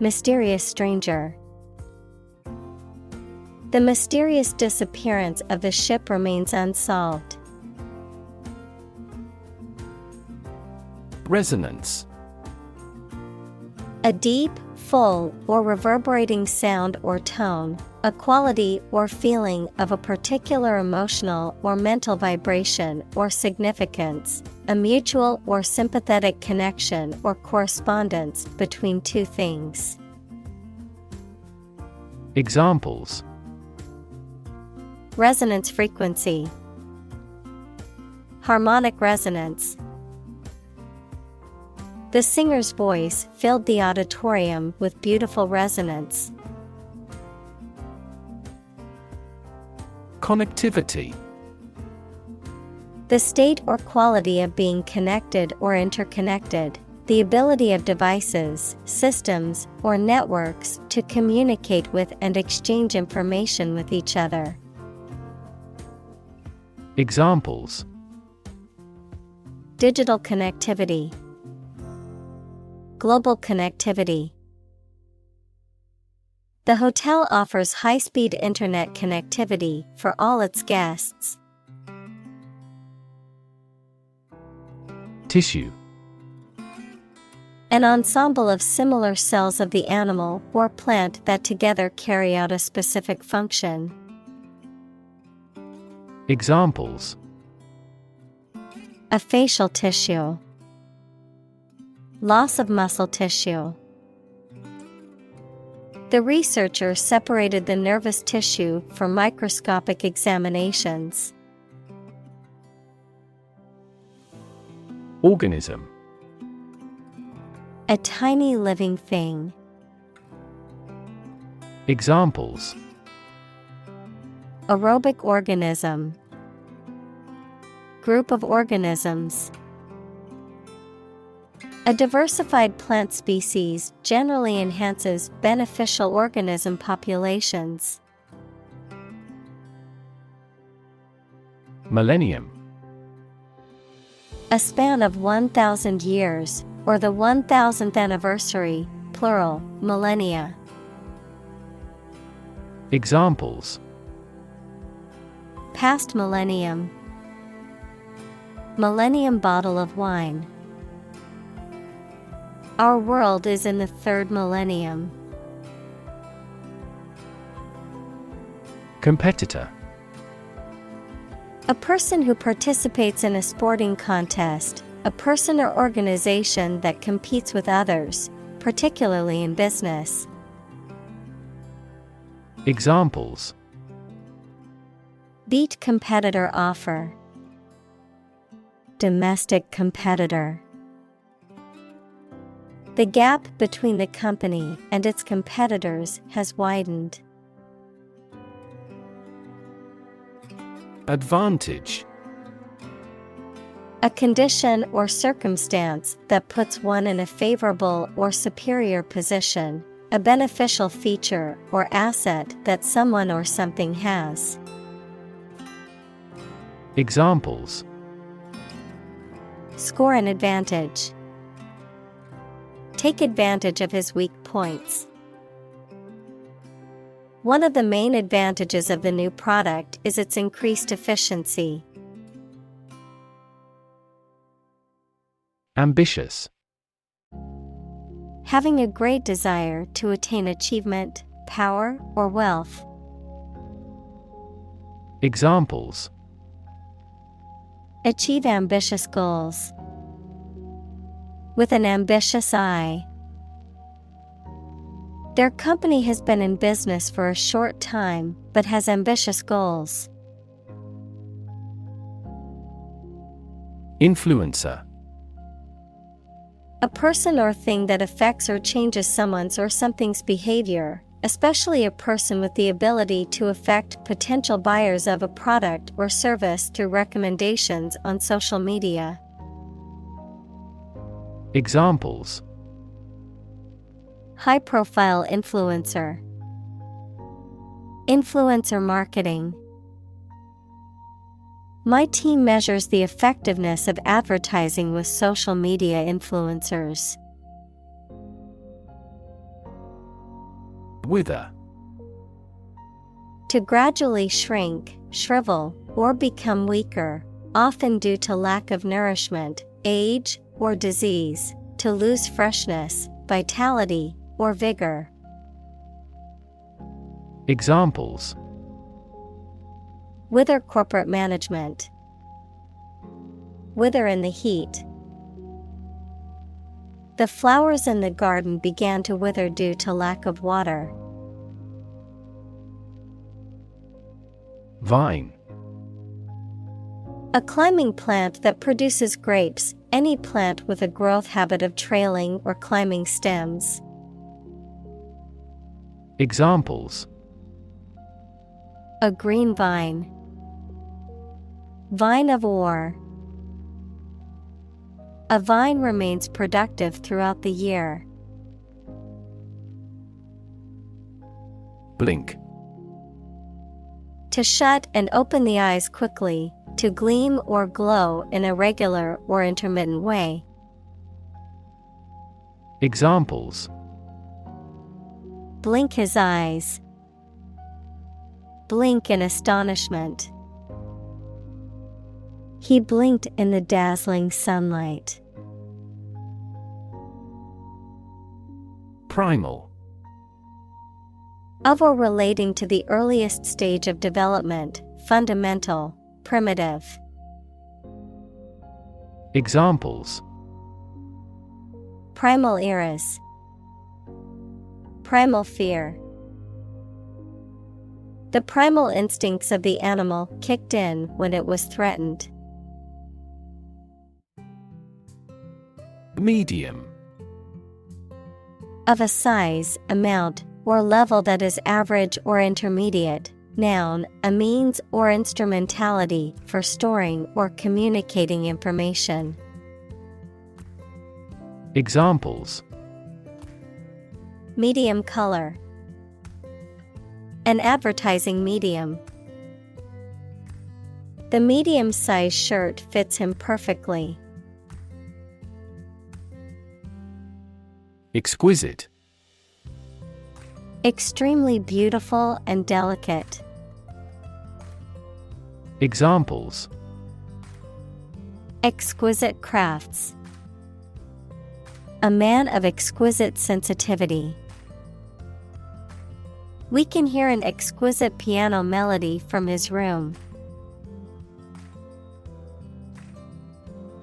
Mysterious stranger. The mysterious disappearance of the ship remains unsolved. Resonance. A deep, full, or reverberating sound or tone, a quality or feeling of a particular emotional or mental vibration or significance, a mutual or sympathetic connection or correspondence between two things. Examples: resonance frequency. Harmonic resonance. The singer's voice filled the auditorium with beautiful resonance. Connectivity. The state or quality of being connected or interconnected, the ability of devices, systems, or networks to communicate with and exchange information with each other. Examples: digital connectivity. Global connectivity. The hotel offers high-speed internet connectivity for all its guests. Tissue. An ensemble of similar cells of the animal or plant that together carry out a specific function. Examples: a facial tissue. Loss of muscle tissue. The researcher separated the nervous tissue for microscopic examinations. Organism. A tiny living thing. Examples: aerobic organism. Group of organisms. A diversified plant species generally enhances beneficial organism populations. Millennium. A span of 1,000 years, or the 1,000th anniversary, plural, millennia. Examples: past millennium. Millennium bottle of wine. Our world is in the third millennium. Competitor. A person who participates in a sporting contest, a person or organization that competes with others, particularly in business. Examples: beat competitor offer. Domestic competitor. The gap between the company and its competitors has widened. Advantage. A condition or circumstance that puts one in a favorable or superior position, a beneficial feature or asset that someone or something has. Examples: Score an advantage. Take advantage of his weak points. One of the main advantages of the new product is its increased efficiency. Ambitious. Having a great desire to attain achievement, power, or wealth. Examples: Achieve ambitious goals. With an ambitious eye. Their company has been in business for a short time, but has ambitious goals. Influencer. A person or thing that affects or changes someone's or something's behavior, especially a person with the ability to affect potential buyers of a product or service through recommendations on social media. Examples: High-profile influencer. Influencer marketing. My team measures the effectiveness of advertising with social media influencers. Wither. To gradually shrink, shrivel, or become weaker, often due to lack of nourishment, age, or disease, to lose freshness, vitality, or vigor. Examples: Wither corporate management. Wither in the heat. The flowers in the garden began to wither due to lack of water. Vine. A climbing plant that produces grapes, any plant with a growth habit of trailing or climbing stems. Examples: A green vine. Vine of war. A vine remains productive throughout the year. Blink. To shut and open the eyes quickly, to gleam or glow in a regular or intermittent way. Examples: Blink his eyes. Blink in astonishment. He blinked in the dazzling sunlight. Primal. Of or relating to the earliest stage of development, fundamental, primitive. Examples: Primal eras. Primal fear. The primal instincts of the animal kicked in when it was threatened. Medium. Of a size, amount, or level that is average or intermediate. Noun, a means or instrumentality for storing or communicating information. Examples: Medium color. An advertising medium. The medium-sized shirt fits him perfectly. Exquisite. Extremely beautiful and delicate. Examples: Exquisite crafts. A man of exquisite sensitivity. We can hear an exquisite piano melody from his room.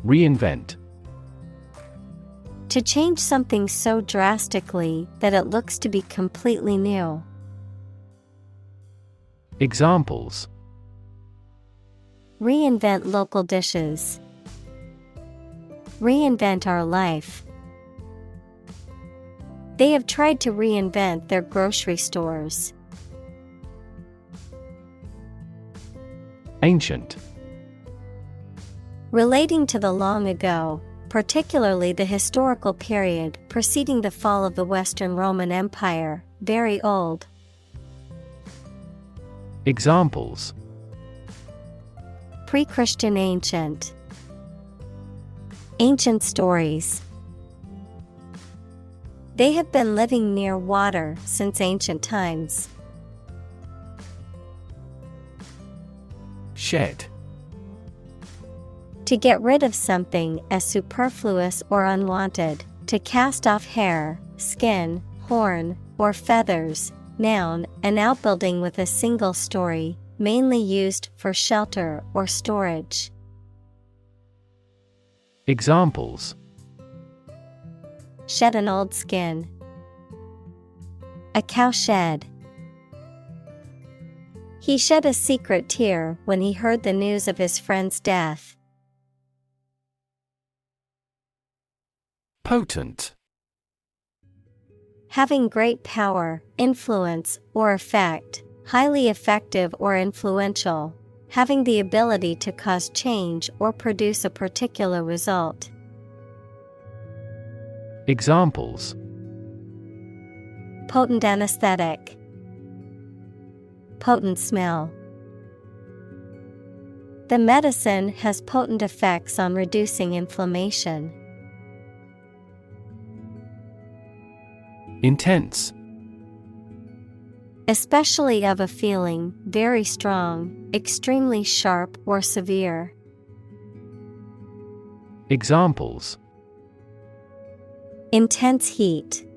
Reinvent. To change something so drastically that it looks to be completely new. Examples: Reinvent local dishes. Reinvent our life. They have tried to reinvent their grocery stores. Ancient. Relating to the long ago, particularly the historical period preceding the fall of the Western Roman Empire, very old. Examples: Pre-Christian ancient. Ancient stories. They have been living near water since ancient times. Shed. To get rid of something as superfluous or unwanted, to cast off hair, skin, horn, or feathers. Noun, an outbuilding with a single story, mainly used for shelter or storage. Examples: Shed an old skin. A cow shed. He shed a secret tear when he heard the news of his friend's death. Potent. Having great power, influence, or effect, highly effective or influential, having the ability to cause change or produce a particular result. Examples: Potent anesthetic. Potent smell. The medicine has potent effects on reducing inflammation. Intense. Especially of a feeling, very strong, extremely sharp or severe. Examples: Intense heat.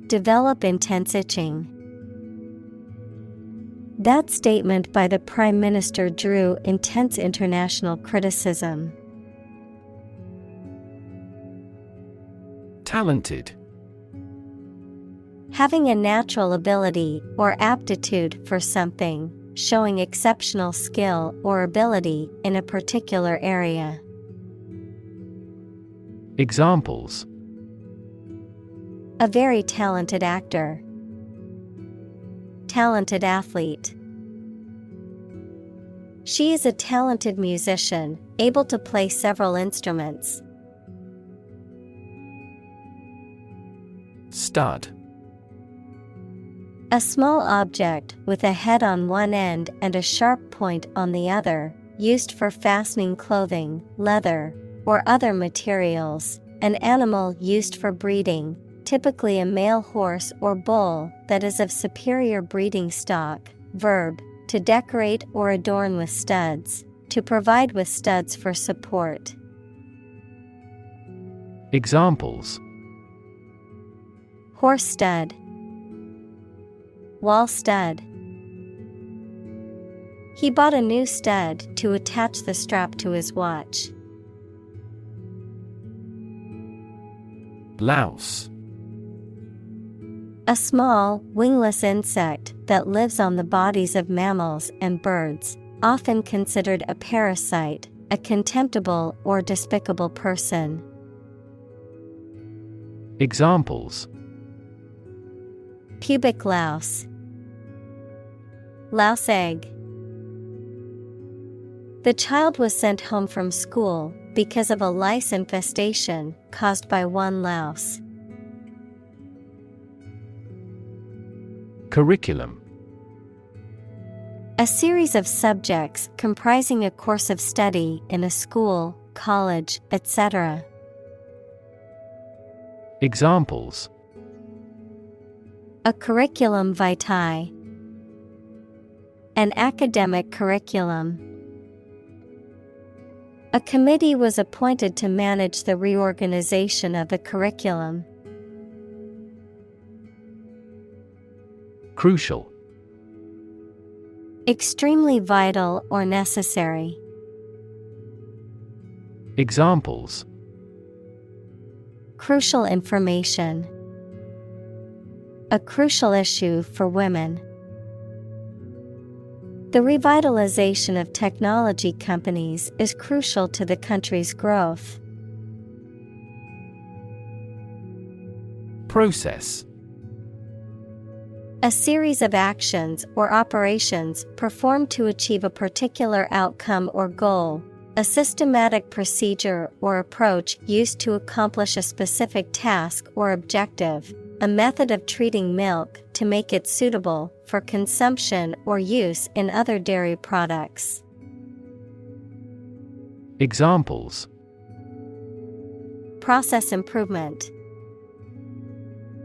Develop intense itching. That statement by the Prime Minister drew intense international criticism. Talented. Having a natural ability or aptitude for something, showing exceptional skill or ability in a particular area. Examples: A very talented actor. Talented athlete. She is a talented musician, able to play several instruments. Stud. A small object with a head on one end and a sharp point on the other, used for fastening clothing, leather, or other materials. An animal used for breeding, typically a male horse or bull that is of superior breeding stock. Verb, to decorate or adorn with studs, to provide with studs for support. Examples: Horse stud. Wall stud. He bought a new stud to attach the strap to his watch. Louse. A small, wingless insect that lives on the bodies of mammals and birds, often considered a parasite, a contemptible or despicable person. Examples: Pubic louse. Louse egg. The child was sent home from school because of a lice infestation caused by one louse. Curriculum. A series of subjects comprising a course of study in a school, college, etc. Examples: A curriculum vitae. An academic curriculum. A committee was appointed to manage the reorganization of the curriculum. Crucial. Extremely vital or necessary. Examples: Crucial information. A crucial issue for women. The revitalization of technology companies is crucial to the country's growth. Process. A series of actions or operations performed to achieve a particular outcome or goal, A systematic procedure or approach used to accomplish a specific task or objective, a method of treating milk to make it suitable for consumption or use in other dairy products. Examples: Process improvement.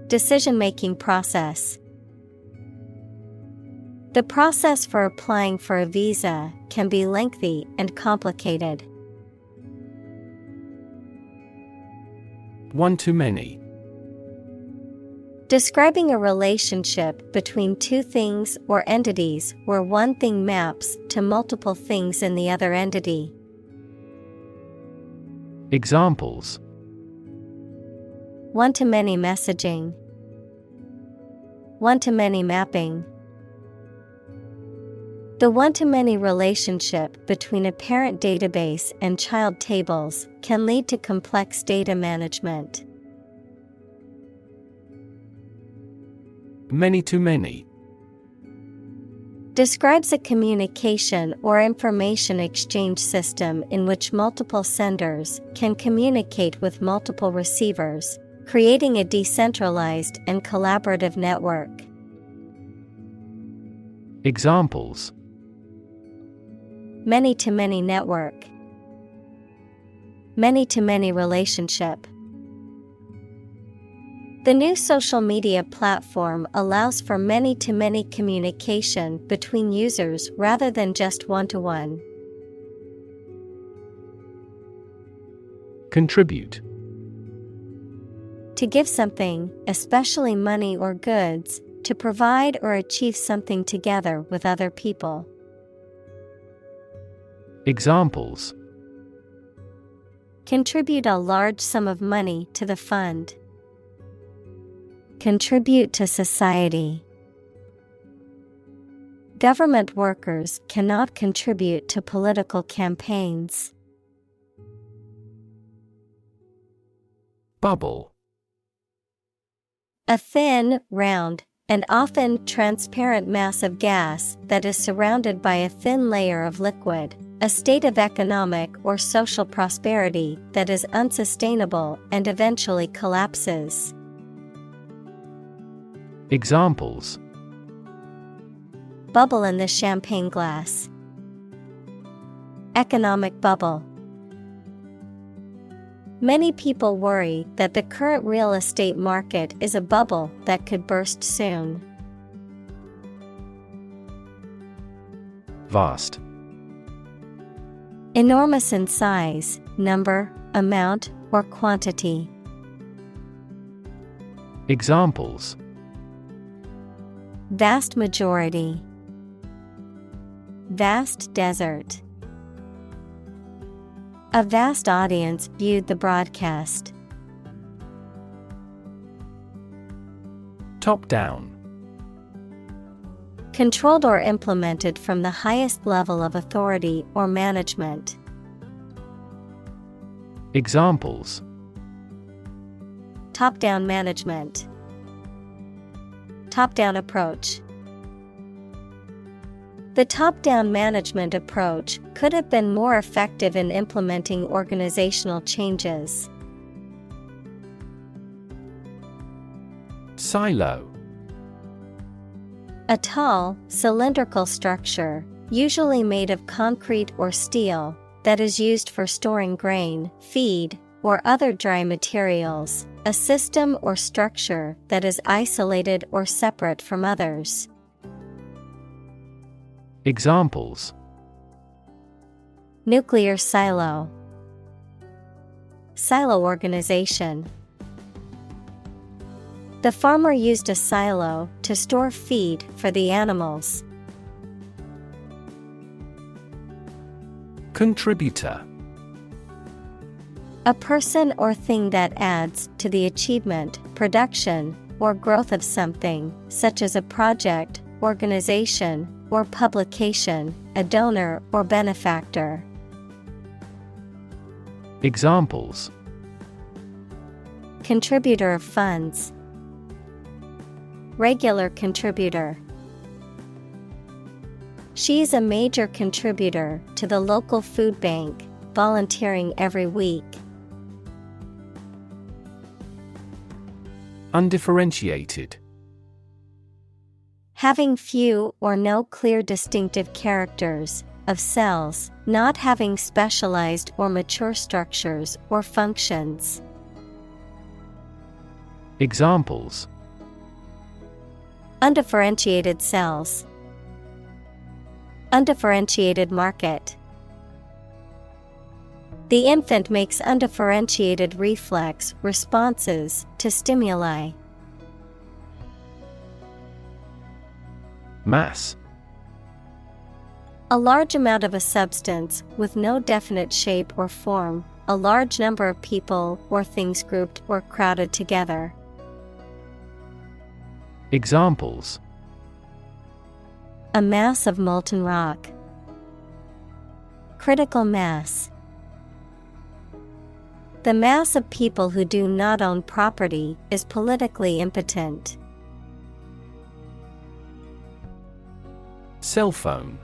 Decision-making process. The process for applying for a visa can be lengthy and complicated. One-to-many. Describing a relationship between two things or entities where one thing maps to multiple things in the other entity. Examples: One-to-many messaging. One-to-many mapping. The one-to-many relationship between a parent database and child tables can lead to complex data management. Many-to-many. Describes a communication or information exchange system in which multiple senders can communicate with multiple receivers, creating a decentralized and collaborative network. Examples: Many-to-many network. Many-to-many relationship. The new social media platform allows for many-to-many communication between users rather than just one-to-one. Contribute. To give something, especially money or goods, to provide or achieve something together with other people. Examples: Contribute a large sum of money to the fund. Contribute to society. Government workers cannot contribute to political campaigns. Bubble. A thin, round, and often transparent mass of gas that is surrounded by a thin layer of liquid, a state of economic or social prosperity that is unsustainable and eventually collapses. Examples: Bubble in the champagne glass. Economic bubble. Many people worry that the current real estate market is a bubble that could burst soon. Vast. Enormous in size, number, amount, or quantity. Examples: Vast majority. Vast desert. A vast audience viewed the broadcast. Top-down. Controlled or implemented from the highest level of authority or management. Examples: Top-down management. Top-down approach. The top-down management approach could have been more effective in implementing organizational changes. Silo. A tall, cylindrical structure, usually made of concrete or steel, that is used for storing grain, feed, or other dry materials, a system or structure that is isolated or separate from others. Examples: Nuclear silo. Silo organization. The farmer used a silo to store feed for the animals. Contributor. A person or thing that adds to the achievement, production, or growth of something, such as a project, organization, or publication, a donor or benefactor. Examples: Contributor of funds. Regular contributor. She is a major contributor to the local food bank. volunteering every week. Undifferentiated. Having few or no clear distinctive characters, of cells, not having specialized or mature structures or functions. Examples: Undifferentiated cells. Undifferentiated market. The infant makes undifferentiated reflex responses to stimuli. Mass. A large amount of a substance with no definite shape or form, a large number of people or things grouped or crowded together. Examples: A mass of molten rock. Critical mass. The mass of people who do not own property is politically impotent. Cell phone.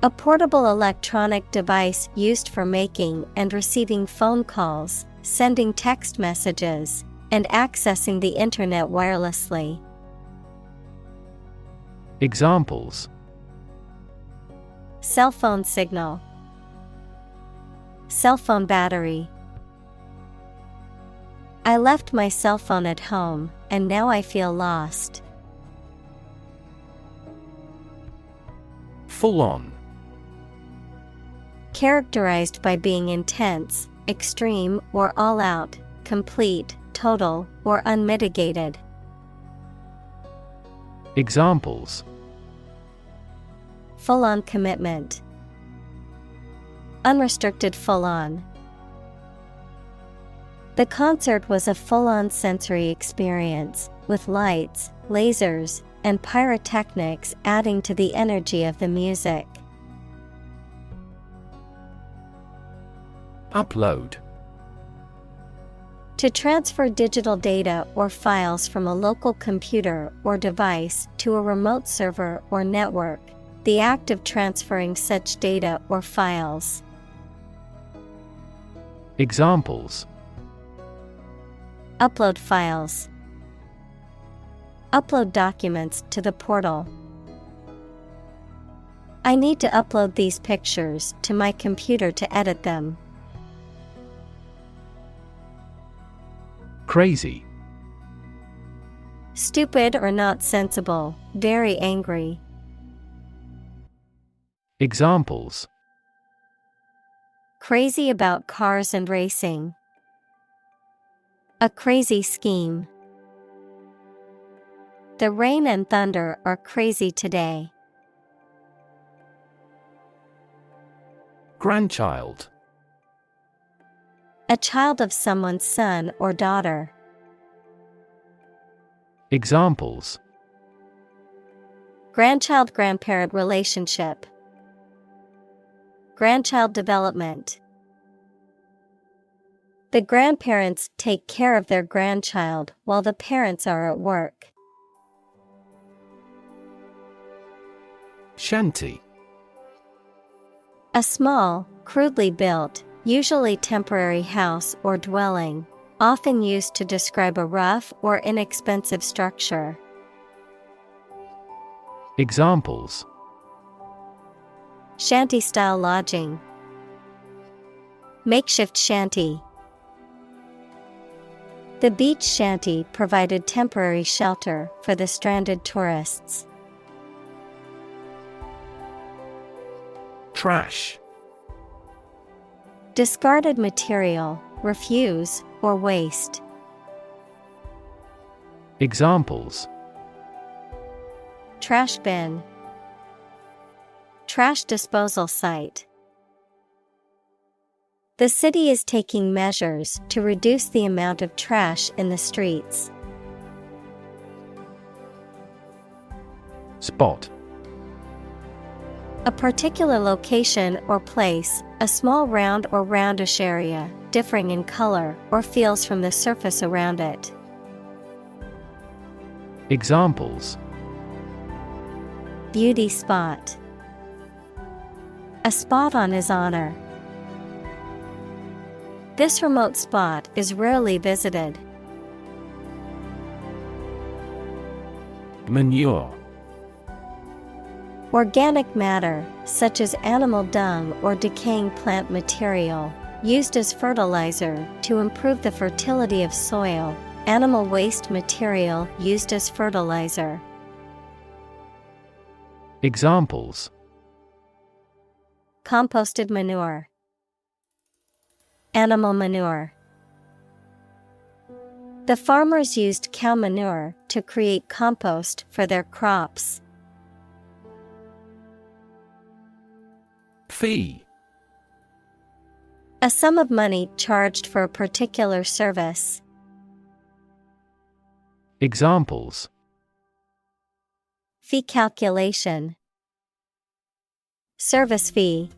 A portable electronic device used for making and receiving phone calls, sending text messages, and accessing the internet wirelessly. Examples: Cell phone signal. Cell phone battery. I left my cell phone at home, and now I feel lost. Full on. Characterized by being intense, extreme, or all out, complete, total, or unmitigated. Examples: Full-on commitment. Unrestricted full-on. The concert was a full-on sensory experience, with lights, lasers, and pyrotechnics adding to the energy of the music. Upload. To transfer digital data or files from a local computer or device to a remote server or network, the act of transferring such data or files. Examples: Upload files. Upload documents to the portal. I need to upload these pictures to my computer to edit them. Crazy. Stupid or not sensible, very angry. Examples: Crazy about cars and racing. A crazy scheme. The rain and thunder are crazy today. Grandchild. A child of someone's son or daughter. Examples: Grandchild-grandparent relationship. Grandchild development. The grandparents take care of their grandchild while the parents are at work. Shanty. A small, crudely built, usually temporary house or dwelling, often used to describe a rough or inexpensive structure. Examples: Shanty-style lodging. Makeshift shanty. The beach shanty provided temporary shelter for the stranded tourists. Trash. Discarded material, refuse, or waste. Examples: Trash bin. Trash disposal site. The city is taking measures to reduce the amount of trash in the streets. Spot. A particular location or place, a small round or roundish area, differing in color or feels from the surface around it. Examples: Beauty spot. A spot on his honor. This remote spot is rarely visited. Manure. Organic matter, such as animal dung or decaying plant material, used as fertilizer to improve the fertility of soil. Animal waste material used as fertilizer. Examples: Composted manure, animal manure. The farmers used cow manure to create compost for their crops. Fee. A sum of money charged for a particular service. Examples: Fee calculation, service fee.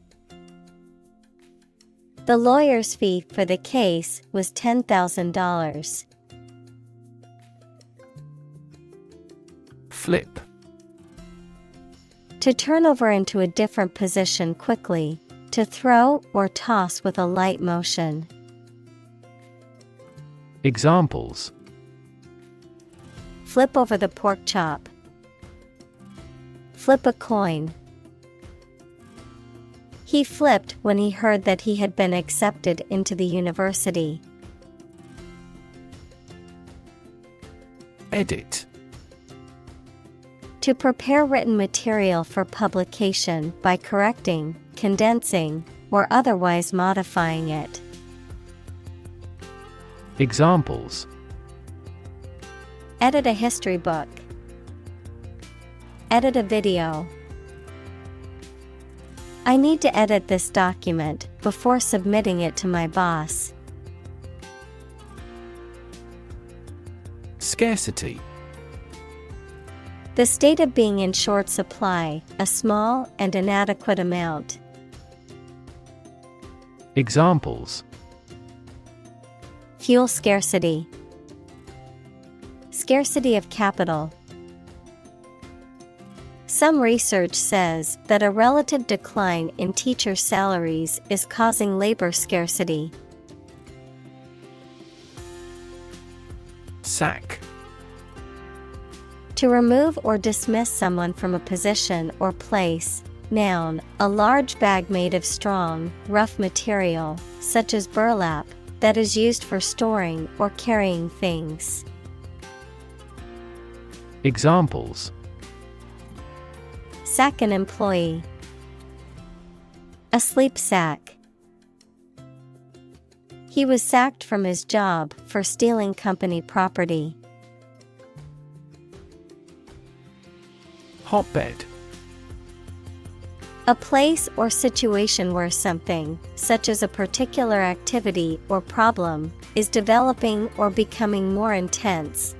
The lawyer's fee for the case was $10,000. Flip. To turn over into a different position quickly, to throw or toss with a light motion. Examples: Flip over the pork chop. Flip a coin. He flipped when he heard that he had been accepted into the university. Edit. To prepare written material for publication by correcting, condensing, or otherwise modifying it. Examples: Edit a history book. Edit a video. I need to edit this document before submitting it to my boss. Scarcity. The state of being in short supply, a small and inadequate amount. Examples: Fuel scarcity. Scarcity of capital. Some research says that a relative decline in teacher salaries is causing labor scarcity. Sack. To remove or dismiss someone from a position or place. Noun, a large bag made of strong, rough material, such as burlap, that is used for storing or carrying things. Examples: Sack an employee. A sleep sack. He was sacked from his job for stealing company property. Hotbed. A place or situation where something, such as a particular activity or problem, is developing or becoming more intense.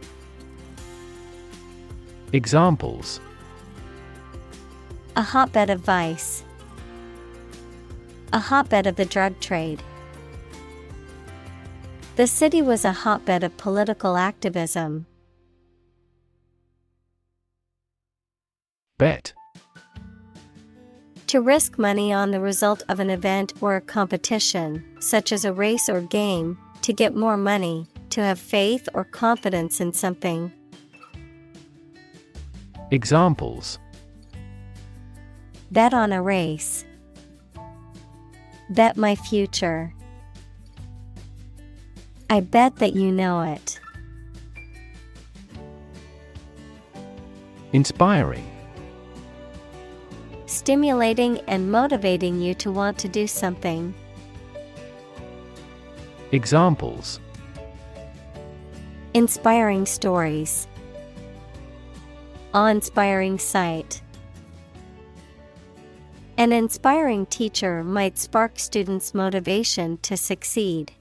Examples: A hotbed of vice. A hotbed of the drug trade. The city was a hotbed of political activism. Bet. To risk money on the result of an event or a competition, such as a race or game, to get more money, to have faith or confidence in something. Examples: Bet on a race. Bet my future. I bet that you know it. Inspiring. Stimulating and motivating you to want to do something. Examples: Inspiring stories. Awe-inspiring sight. An inspiring teacher might spark students' motivation to succeed.